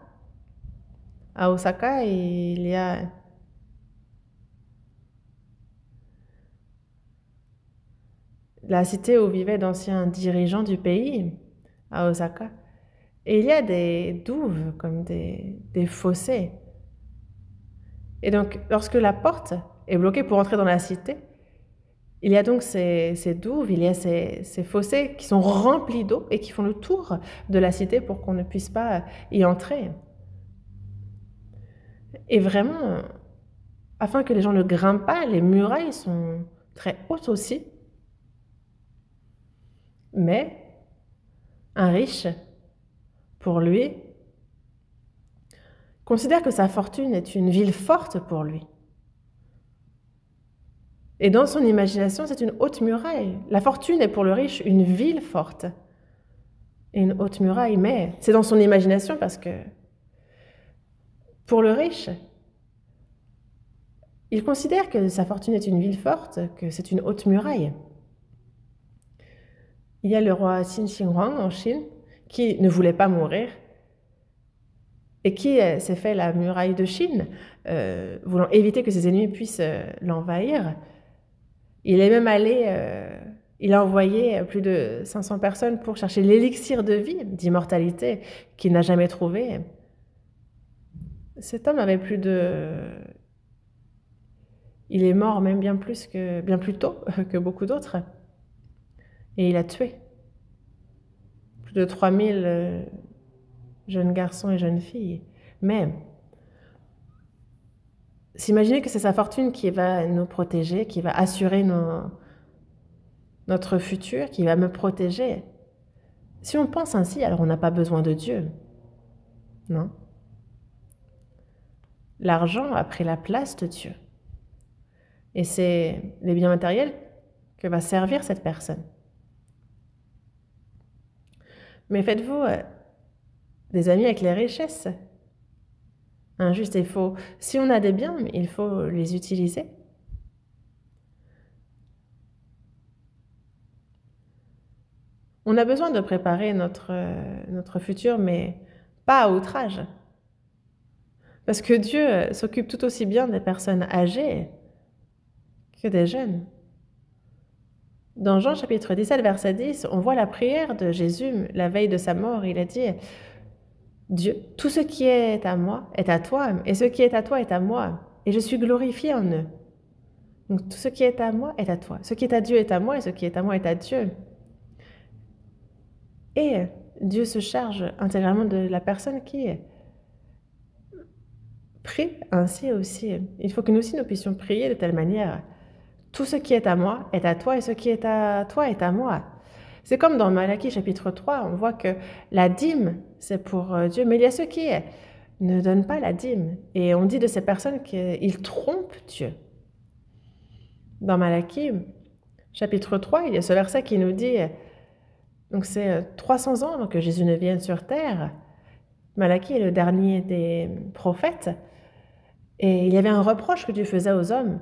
il y a la cité où vivaient d'anciens dirigeants du pays, à Osaka. Et il y a des douves, comme des fossés. Et donc, lorsque la porte est bloquée pour entrer dans la cité, il y a donc ces douves, il y a ces fossés qui sont remplis d'eau et qui font le tour de la cité pour qu'on ne puisse pas y entrer. Et vraiment, afin que les gens ne grimpent pas. Les murailles sont très hautes aussi. Mais un riche, pour lui, considère que sa fortune est une ville forte pour lui. Et dans son imagination, c'est une haute muraille. La fortune est pour le riche une ville forte et une haute muraille, mais c'est dans son imagination parce que pour le riche, il considère que sa fortune est une ville forte, que c'est une haute muraille. Il y a le roi Qin Shi Huang en Chine qui ne voulait pas mourir et qui s'est fait la muraille de Chine, voulant éviter que ses ennemis puissent l'envahir. Il est même allé, il a envoyé plus de 500 personnes pour chercher l'élixir de vie, d'immortalité, qu'il n'a jamais trouvé. Cet homme avait plus de... Il est mort même bien plus tôt que beaucoup d'autres. Et il a tué plus de 3000 jeunes garçons et jeunes filles. Mais s'imaginer que c'est sa fortune qui va nous protéger, qui va assurer notre futur, qui va me protéger. Si on pense ainsi, alors on n'a pas besoin de Dieu. Non. L'argent a pris la place de Dieu. Et c'est les biens matériels que va servir cette personne. Mais faites-vous des amis avec les richesses. Juste, si on a des biens, il faut les utiliser. On a besoin de préparer notre futur, mais pas à outrage. Parce que Dieu s'occupe tout aussi bien des personnes âgées que des jeunes. Dans Jean chapitre 17, verset 10, on voit la prière de Jésus la veille de sa mort. Il a dit « Dieu, tout ce qui est à moi est à toi, et ce qui est à toi est à moi, et je suis glorifié en eux. » Donc tout ce qui est à moi est à toi. Ce qui est à Dieu est à moi, et ce qui est à moi est à Dieu. Et Dieu se charge intégralement de la personne qui prie ainsi aussi. Il faut que nous aussi nous puissions prier de telle manière. Tout ce qui est à moi est à toi et ce qui est à toi est à moi. C'est comme dans Malachie chapitre 3, on voit que la dîme, c'est pour Dieu. Mais il y a ceux qui ne donnent pas la dîme. Et on dit de ces personnes qu'ils trompent Dieu. Dans Malachie chapitre 3, il y a ce verset qui nous dit, donc c'est 300 ans avant que Jésus ne vienne sur terre. Malachie est le dernier des prophètes. Et il y avait un reproche que Dieu faisait aux hommes,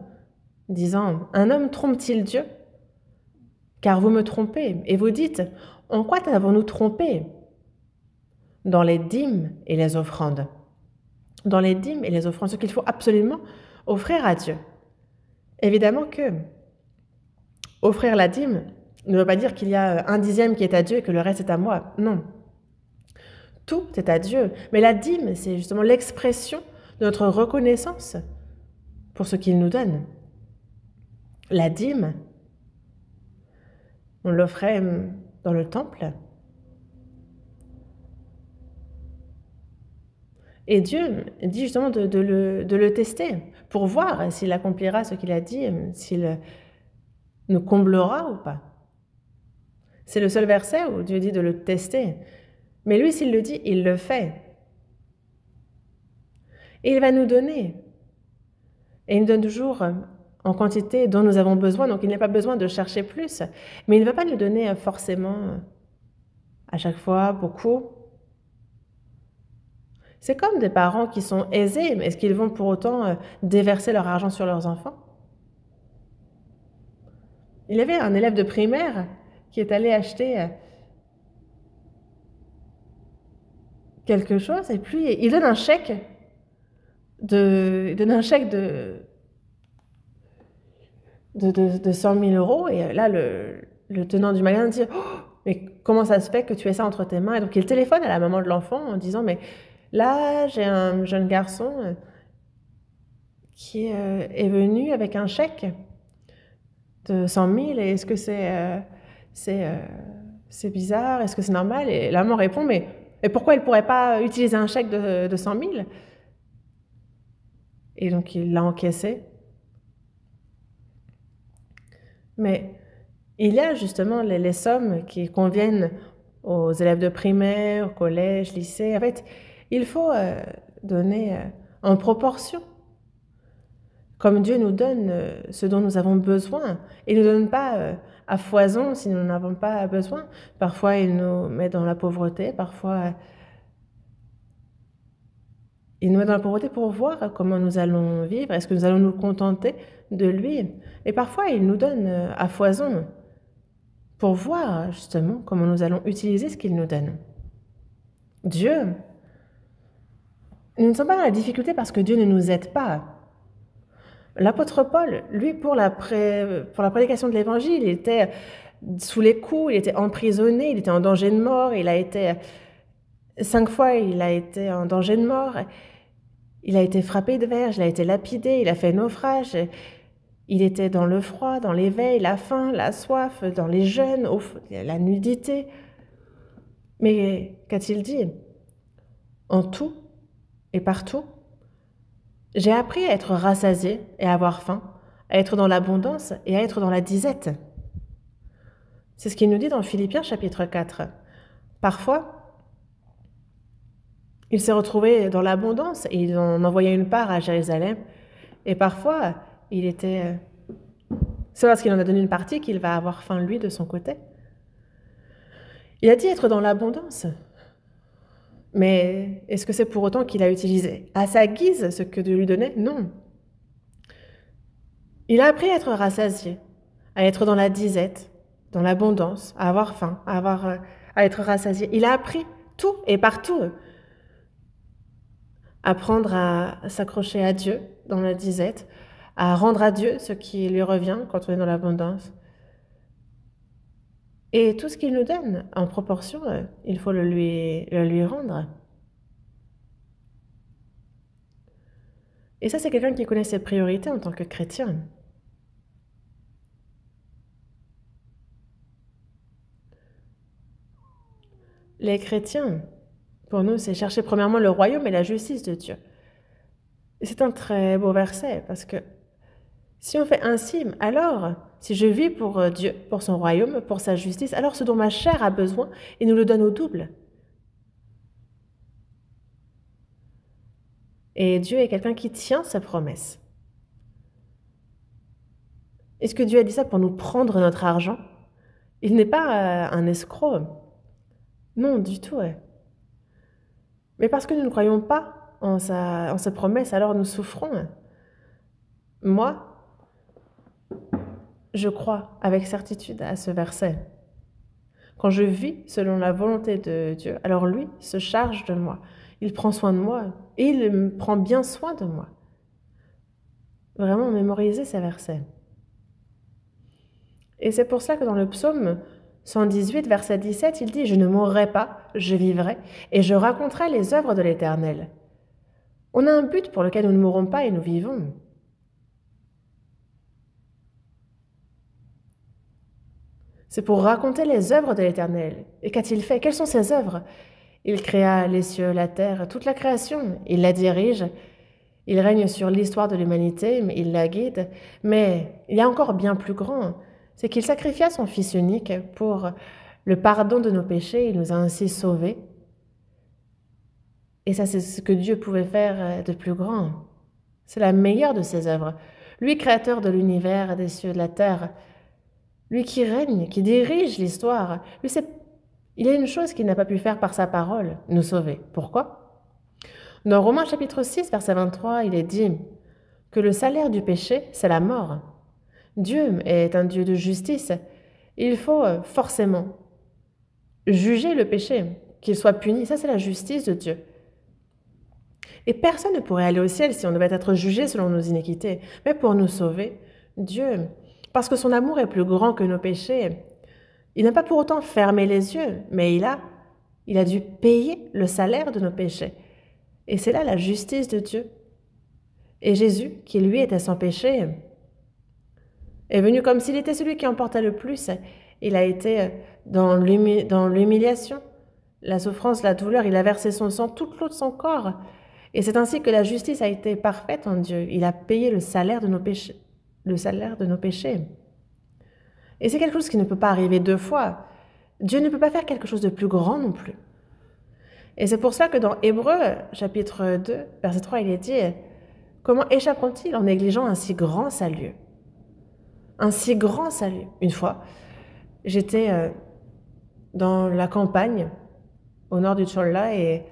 disant, « Un homme trompe-t-il Dieu ? Car vous me trompez. Et vous dites, en quoi avons-nous trompé ? Dans les dîmes et les offrandes. Dans les dîmes et les offrandes, ce qu'il faut absolument offrir à Dieu. Évidemment que offrir la dîme ne veut pas dire qu'il y a 1/10 qui est à Dieu et que le reste est à moi. Non. Tout est à Dieu. Mais la dîme, c'est justement l'expression de notre reconnaissance pour ce qu'il nous donne. La dîme, on l'offrait dans le temple. Et Dieu dit justement de le tester pour voir s'il accomplira ce qu'il a dit, s'il nous comblera ou pas. C'est le seul verset où Dieu dit de le tester. Mais lui, s'il le dit, il le fait. Et il va nous donner. Et il nous donne toujours en quantité dont nous avons besoin, donc il n'y a pas besoin de chercher plus. Mais il ne va pas nous donner forcément à chaque fois beaucoup. C'est comme des parents qui sont aisés, mais est-ce qu'ils vont pour autant déverser leur argent sur leurs enfants? Il y avait un élève de primaire qui est allé acheter quelque chose et puis il donne un chèque de 100 000 euros et là le tenant du magasin dit oh, mais comment ça se fait que tu aies ça entre tes mains? Et donc il téléphone à la maman de l'enfant en disant mais là j'ai un jeune garçon qui est venu avec un chèque de 100 000 et est-ce que c'est bizarre, est-ce que c'est normal? Et la maman répond mais pourquoi elle ne pourrait pas utiliser un chèque de 100 000? et donc il l'a encaissé. Mais il y a justement les sommes qui conviennent aux élèves de primaire, au collège, lycée. En fait, il faut donner en proportion. Comme Dieu nous donne ce dont nous avons besoin. Il ne nous donne pas à foison si nous n'en avons pas besoin. Parfois, il nous met dans la pauvreté. Parfois, il nous met dans la pauvreté pour voir comment nous allons vivre. Est-ce que nous allons nous contenter de lui? Et parfois, il nous donne à foison pour voir justement comment nous allons utiliser ce qu'il nous donne. Dieu, nous ne sommes pas dans la difficulté parce que Dieu ne nous aide pas. L'apôtre Paul, lui, pour la prédication de l'Évangile, il était sous les coups, il était emprisonné, il était en danger de mort, 5 fois, il a été en danger de mort, il a été frappé de verge, il a été lapidé, il a fait naufrage, il était dans le froid, dans l'éveil, la faim, la soif, dans les jeûnes, la nudité. Mais qu'a-t-il dit? En tout et partout, j'ai appris à être rassasié et à avoir faim, à être dans l'abondance et à être dans la disette. C'est ce qu'il nous dit dans Philippiens chapitre 4. Parfois, il s'est retrouvé dans l'abondance et il en envoyait une part à Jérusalem. Et parfois, c'est parce qu'il en a donné une partie qu'il va avoir faim, lui, de son côté. Il a dit être dans l'abondance. Mais est-ce que c'est pour autant qu'il a utilisé à sa guise ce que Dieu lui donnait? Non. Il a appris à être rassasié, à être dans la disette, dans l'abondance, à avoir faim, à être rassasié. Il a appris tout et partout. Apprendre à s'accrocher à Dieu dans la disette, à rendre à Dieu ce qui lui revient quand on est dans l'abondance. Et tout ce qu'il nous donne, en proportion, il faut le lui rendre. Et ça, c'est quelqu'un qui connaît ses priorités en tant que chrétien. Les chrétiens, pour nous, c'est chercher premièrement le royaume et la justice de Dieu. Et c'est un très beau verset, parce que si on fait ainsi, alors, si je vis pour Dieu, pour son royaume, pour sa justice, alors ce dont ma chair a besoin, il nous le donne au double. Et Dieu est quelqu'un qui tient sa promesse. Est-ce que Dieu a dit ça pour nous prendre notre argent? Il n'est pas un escroc. Non, du tout. Mais parce que nous ne croyons pas en sa promesse, alors nous souffrons. Moi, je crois avec certitude à ce verset. Quand je vis selon la volonté de Dieu, alors lui se charge de moi. Il prend soin de moi et il prend bien soin de moi. Vraiment mémoriser ces versets. Et c'est pour ça que dans le psaume 118, verset 17, il dit « Je ne mourrai pas, je vivrai, et je raconterai les œuvres de l'Éternel. » On a un but pour lequel nous ne mourrons pas et nous vivons. C'est pour raconter les œuvres de l'Éternel. Et qu'a-t-il fait? Quelles sont ses œuvres? Il créa les cieux, la terre, toute la création. Il la dirige. Il règne sur l'histoire de l'humanité, mais il la guide. Mais il y a encore bien plus grand. C'est qu'il sacrifia son Fils unique pour le pardon de nos péchés. Il nous a ainsi sauvés. Et ça, c'est ce que Dieu pouvait faire de plus grand. C'est la meilleure de ses œuvres. Lui, créateur de l'univers, des cieux, de la terre, lui qui règne, qui dirige l'histoire, lui, il y a une chose qu'il n'a pas pu faire par sa parole, nous sauver. Pourquoi? Dans Romains chapitre 6, verset 23, il est dit que le salaire du péché, c'est la mort. Dieu est un Dieu de justice. Il faut forcément juger le péché, qu'il soit puni. Ça, c'est la justice de Dieu. Et personne ne pourrait aller au ciel si on devait être jugé selon nos iniquités. Mais pour nous sauver, Dieu, parce que son amour est plus grand que nos péchés, il n'a pas pour autant fermé les yeux, mais il a dû payer le salaire de nos péchés. Et c'est là la justice de Dieu. Et Jésus, qui lui était sans péché, est venu comme s'il était celui qui emportait le plus. Il a été dans l'humiliation, la souffrance, la douleur. Il a versé son sang, toute l'eau de son corps. Et c'est ainsi que la justice a été parfaite en Dieu. Il a payé le salaire de nos péchés. Le salaire de nos péchés. Et c'est quelque chose qui ne peut pas arriver deux fois. Dieu ne peut pas faire quelque chose de plus grand non plus. Et c'est pour ça que dans Hébreux, chapitre 2, verset 3, il est dit « Comment échapperont-ils en négligeant un si grand salut ?» Un si grand salut. Une fois, j'étais dans la campagne, au nord du Tcholla, et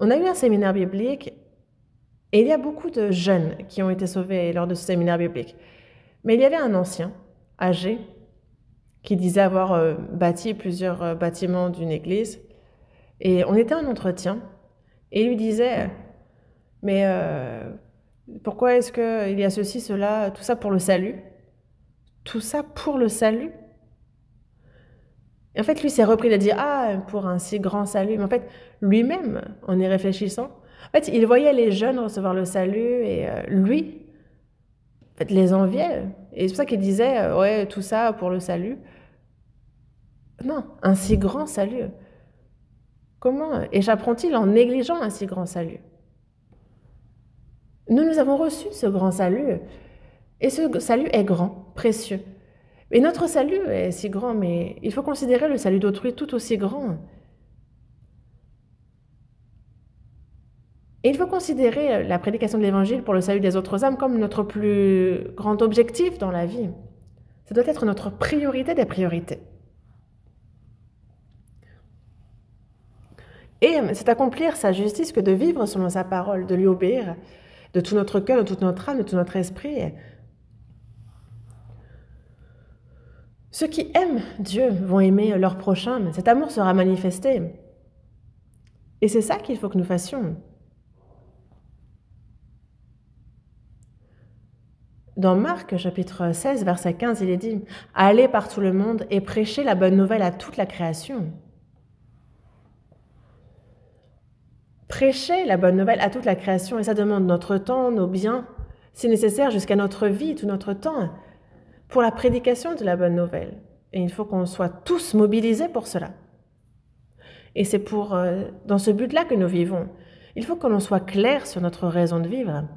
on a eu un séminaire biblique, et il y a beaucoup de jeunes qui ont été sauvés lors de ce séminaire biblique. Mais il y avait un ancien, âgé, qui disait avoir bâti plusieurs bâtiments d'une église. Et on était en entretien, et il lui disait « Mais pourquoi est-ce qu'il y a ceci, cela, tout ça pour le salut ?» Tout ça pour le salut? Et en fait, lui s'est repris de dire « Ah, pour un si grand salut ». Mais en fait, lui-même, en y réfléchissant, en fait, il voyait les jeunes recevoir le salut, et lui, en fait, les enviait. Et c'est pour ça qu'il disait « Ouais, tout ça pour le salut ». Non, un si grand salut. Comment échapperont-ils en négligeant un si grand salut? Nous avons reçu ce grand salut, et ce salut est grand, précieux. Et notre salut est si grand, mais il faut considérer le salut d'autrui tout aussi grand. Et il faut considérer la prédication de l'Évangile pour le salut des autres âmes comme notre plus grand objectif dans la vie. Ça doit être notre priorité des priorités. Et c'est accomplir sa justice que de vivre selon sa parole, de lui obéir de tout notre cœur, de toute notre âme, de tout notre esprit. Ceux qui aiment Dieu vont aimer leur prochain, mais cet amour sera manifesté. Et c'est ça qu'il faut que nous fassions. Dans Marc, chapitre 16, verset 15, il est dit « Allez par tout le monde et prêchez la bonne nouvelle à toute la création. » Prêcher la bonne nouvelle à toute la création, et ça demande notre temps, nos biens, si nécessaire jusqu'à notre vie, tout notre temps, pour la prédication de la bonne nouvelle. Et il faut qu'on soit tous mobilisés pour cela. Et c'est dans ce but-là que nous vivons. Il faut que l'on soit clair sur notre raison de vivre.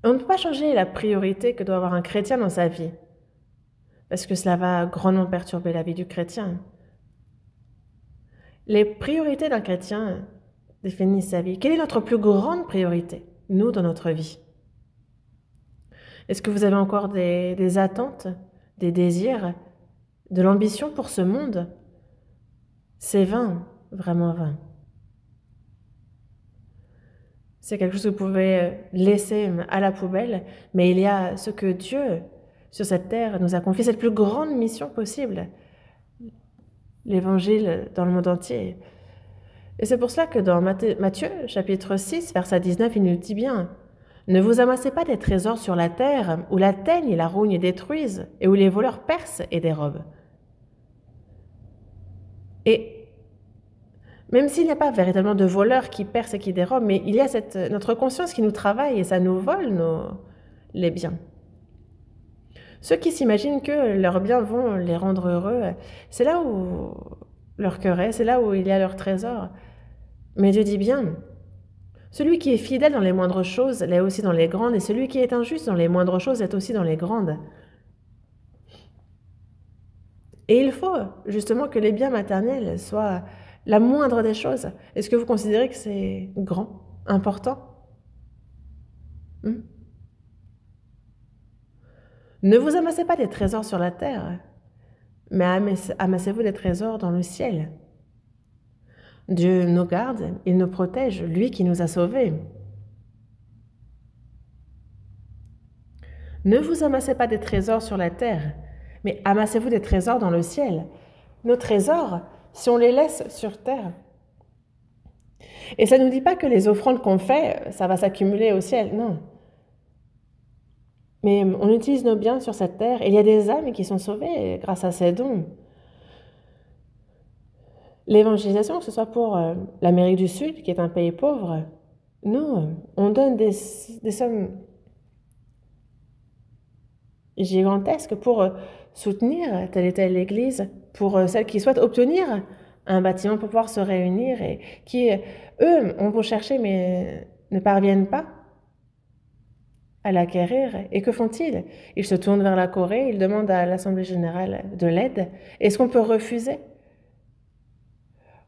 On ne peut pas changer la priorité que doit avoir un chrétien dans sa vie, parce que cela va grandement perturber la vie du chrétien. Les priorités d'un chrétien définissent sa vie. Quelle est notre plus grande priorité, nous, dans notre vie? Est-ce que vous avez encore des attentes, des désirs, de l'ambition pour ce monde? C'est vain, vraiment vain. C'est quelque chose que vous pouvez laisser à la poubelle, mais il y a ce que Dieu, sur cette terre, nous a confié, cette plus grande mission possible, l'Évangile dans le monde entier. Et c'est pour cela que dans Matthieu, chapitre 6, verset 19, il nous dit bien « Ne vous amassez pas des trésors sur la terre, où la teigne et la rougne détruisent, et où les voleurs percent et dérobent. » Et même s'il n'y a pas véritablement de voleurs qui percent et qui dérobent, mais il y a notre conscience qui nous travaille et ça nous vole les biens. Ceux qui s'imaginent que leurs biens vont les rendre heureux, c'est là où leur cœur est, c'est là où il y a leur trésor. Mais Dieu dit bien, celui qui est fidèle dans les moindres choses l'est aussi dans les grandes, et celui qui est injuste dans les moindres choses est aussi dans les grandes. Et il faut justement que les biens matériels soient la moindre des choses. Est-ce que vous considérez que c'est grand, important? Ne vous amassez pas des trésors sur la terre, mais amassez-vous des trésors dans le ciel. Dieu nous garde, il nous protège, lui qui nous a sauvés. Ne vous amassez pas des trésors sur la terre, mais amassez-vous des trésors dans le ciel. Nos trésors, si on les laisse sur terre. Et ça ne nous dit pas que les offrandes qu'on fait, ça va s'accumuler au ciel, non. Mais on utilise nos biens sur cette terre, et il y a des âmes qui sont sauvées grâce à ces dons. L'évangélisation, que ce soit pour l'Amérique du Sud, qui est un pays pauvre, nous, on donne des sommes gigantesques pour soutenir telle et telle église, pour celles qui souhaitent obtenir un bâtiment pour pouvoir se réunir et qui, eux, ont beau chercher mais ne parviennent pas à l'acquérir. Et que font-ils? Ils se tournent vers la Corée, ils demandent à l'Assemblée générale de l'aide. Est-ce qu'on peut refuser?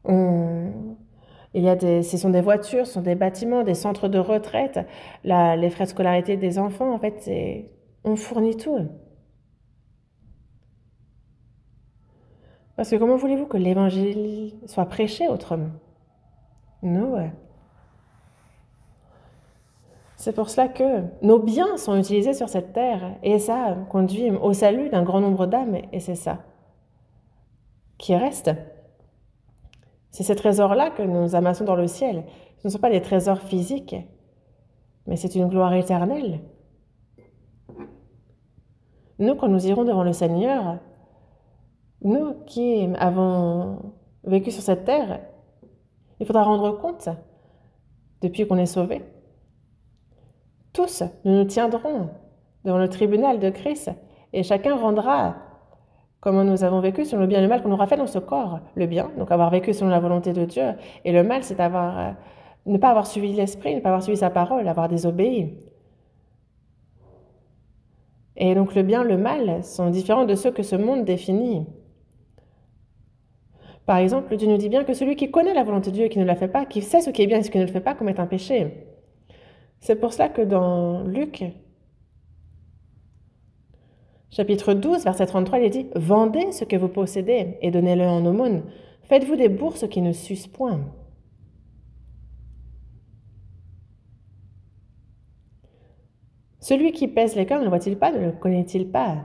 Ce sont des voitures, ce sont des bâtiments, des centres de retraite, les frais de scolarité des enfants, en fait, on fournit tout. Parce que comment voulez-vous que l'évangile soit prêché autrement? Non. C'est pour cela que nos biens sont utilisés sur cette terre et ça conduit au salut d'un grand nombre d'âmes et c'est ça qui reste. C'est ces trésors-là que nous amassons dans le ciel. Ce ne sont pas des trésors physiques, mais c'est une gloire éternelle. Nous, quand nous irons devant le Seigneur, nous qui avons vécu sur cette terre, il faudra rendre compte depuis qu'on est sauvés. Tous, nous nous tiendrons devant le tribunal de Christ et chacun rendra comment nous avons vécu selon le bien et le mal qu'on aura fait dans ce corps. Le bien, donc avoir vécu selon la volonté de Dieu, et le mal, c'est ne pas avoir suivi l'Esprit, ne pas avoir suivi sa parole, avoir désobéi. Et donc le bien, le mal sont différents de ceux que ce monde définit. Par exemple, Dieu nous dit bien que celui qui connaît la volonté de Dieu et qui ne la fait pas, qui sait ce qui est bien et ce qui ne le fait pas, commet un péché. C'est pour cela que dans Luc, chapitre 12, verset 33, il est dit « Vendez ce que vous possédez et donnez-le en aumône. Faites-vous des bourses qui ne s'usent point. » Celui qui pèse les cœurs ne le voit-il pas, ne le connaît-il pas?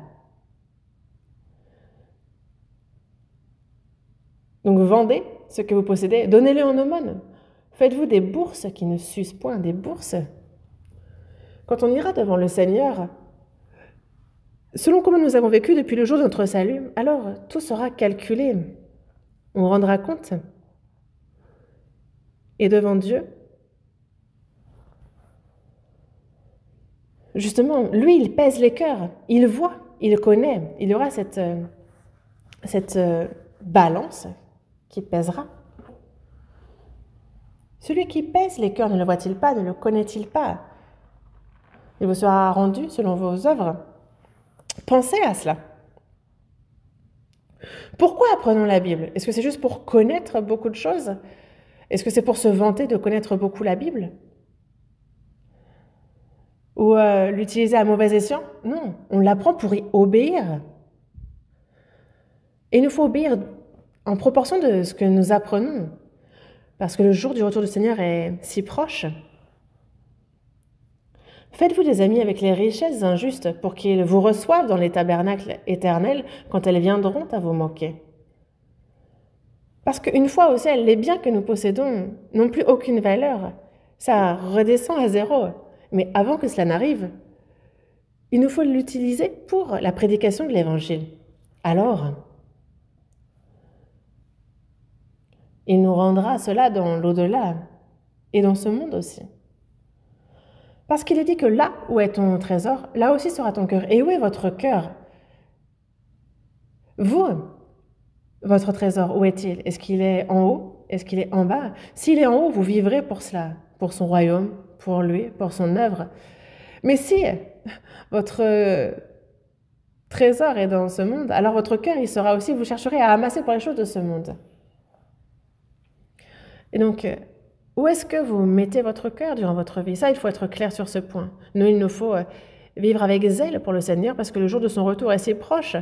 Donc vendez ce que vous possédez, donnez-le en aumône. Faites-vous des bourses qui ne s'usent point, des bourses. Quand on ira devant le Seigneur, selon comment nous avons vécu depuis le jour de notre salut, alors tout sera calculé. On rendra compte. Et devant Dieu, justement, lui, il pèse les cœurs, il voit, il connaît. Il y aura cette balance qui pèsera. Celui qui pèse les cœurs ne le voit-il pas, ne le connaît-il pas? Il vous sera rendu selon vos œuvres. Pensez à cela. Pourquoi apprenons la Bible? Est-ce que c'est juste pour connaître beaucoup de choses? Est-ce que c'est pour se vanter de connaître beaucoup la Bible? Ou l'utiliser à mauvais escient? Non, on l'apprend pour y obéir. Et il nous faut obéir en proportion de ce que nous apprenons, parce que le jour du retour du Seigneur est si proche. Faites-vous des amis avec les richesses injustes pour qu'ils vous reçoivent dans les tabernacles éternels quand elles viendront à vous moquer. Parce qu'une fois au ciel, les biens que nous possédons n'ont plus aucune valeur. Ça redescend à zéro. Mais avant que cela n'arrive, il nous faut l'utiliser pour la prédication de l'Évangile. Alors, il nous rendra cela dans l'au-delà et dans ce monde aussi. Parce qu'il est dit que là où est ton trésor, là aussi sera ton cœur. Et où est votre cœur? Vous, votre trésor, où est-il? Est-ce qu'il est en haut? Est-ce qu'il est en bas? S'il est en haut, vous vivrez pour cela, pour son royaume, pour lui, pour son œuvre. Mais si votre trésor est dans ce monde, alors votre cœur, il sera aussi, vous chercherez à amasser pour les choses de ce monde. Et donc, où est-ce que vous mettez votre cœur durant votre vie? Ça, il faut être clair sur ce point. Nous, il nous faut vivre avec zèle pour le Seigneur parce que le jour de son retour est si proche.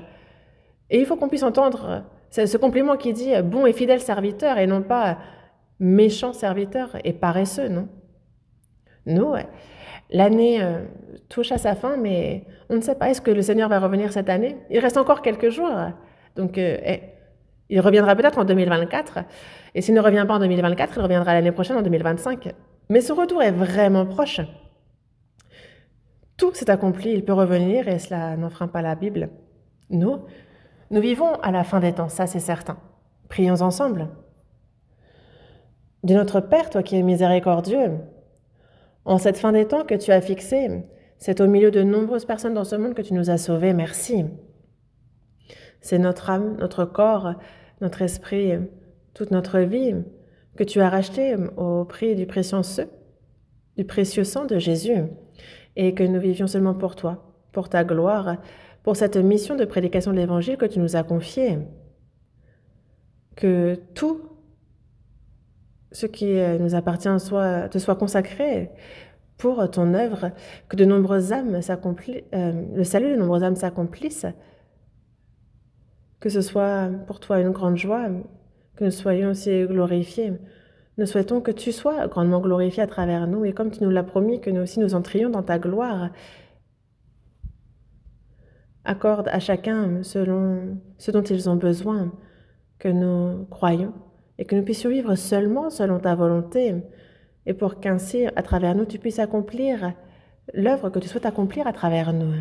Et il faut qu'on puisse entendre ce compliment qui dit « bon et fidèle serviteur » et non pas « méchant serviteur et paresseux », non? Nous, l'année touche à sa fin, mais on ne sait pas. Est-ce que le Seigneur va revenir cette année? Il reste encore quelques jours. Donc, il reviendra peut-être en 2024. Et s'il ne revient pas en 2024, il reviendra l'année prochaine en 2025. Mais ce retour est vraiment proche. Tout s'est accompli, il peut revenir et cela n'enfreint pas la Bible. Nous vivons à la fin des temps, ça c'est certain. Prions ensemble. Dieu notre Père, toi qui es miséricordieux, en cette fin des temps que tu as fixée, c'est au milieu de nombreuses personnes dans ce monde que tu nous as sauvés, merci. C'est notre âme, notre corps, notre esprit, toute notre vie que tu as racheté au prix du précieux sang de Jésus, et que nous vivions seulement pour toi, pour ta gloire, pour cette mission de prédication de l'Évangile que tu nous as confiée. Que tout ce qui nous appartient te soit consacré pour ton œuvre, que de nombreuses âmes s'accomplissent, le salut de nombreuses âmes s'accomplisse, que ce soit pour toi une grande joie, que nous soyons aussi glorifiés. Nous souhaitons que tu sois grandement glorifié à travers nous, et comme tu nous l'as promis, que nous aussi nous entrions dans ta gloire. Accorde à chacun selon ce dont ils ont besoin, que nous croyons, et que nous puissions vivre seulement selon ta volonté, et pour qu'ainsi, à travers nous, tu puisses accomplir l'œuvre que tu souhaites accomplir à travers nous.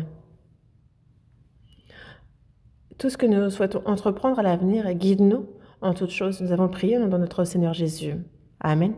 Tout ce que nous souhaitons entreprendre à l'avenir, guide-nous en toutes choses. Nous avons prié au nom de notre Seigneur Jésus. Amen.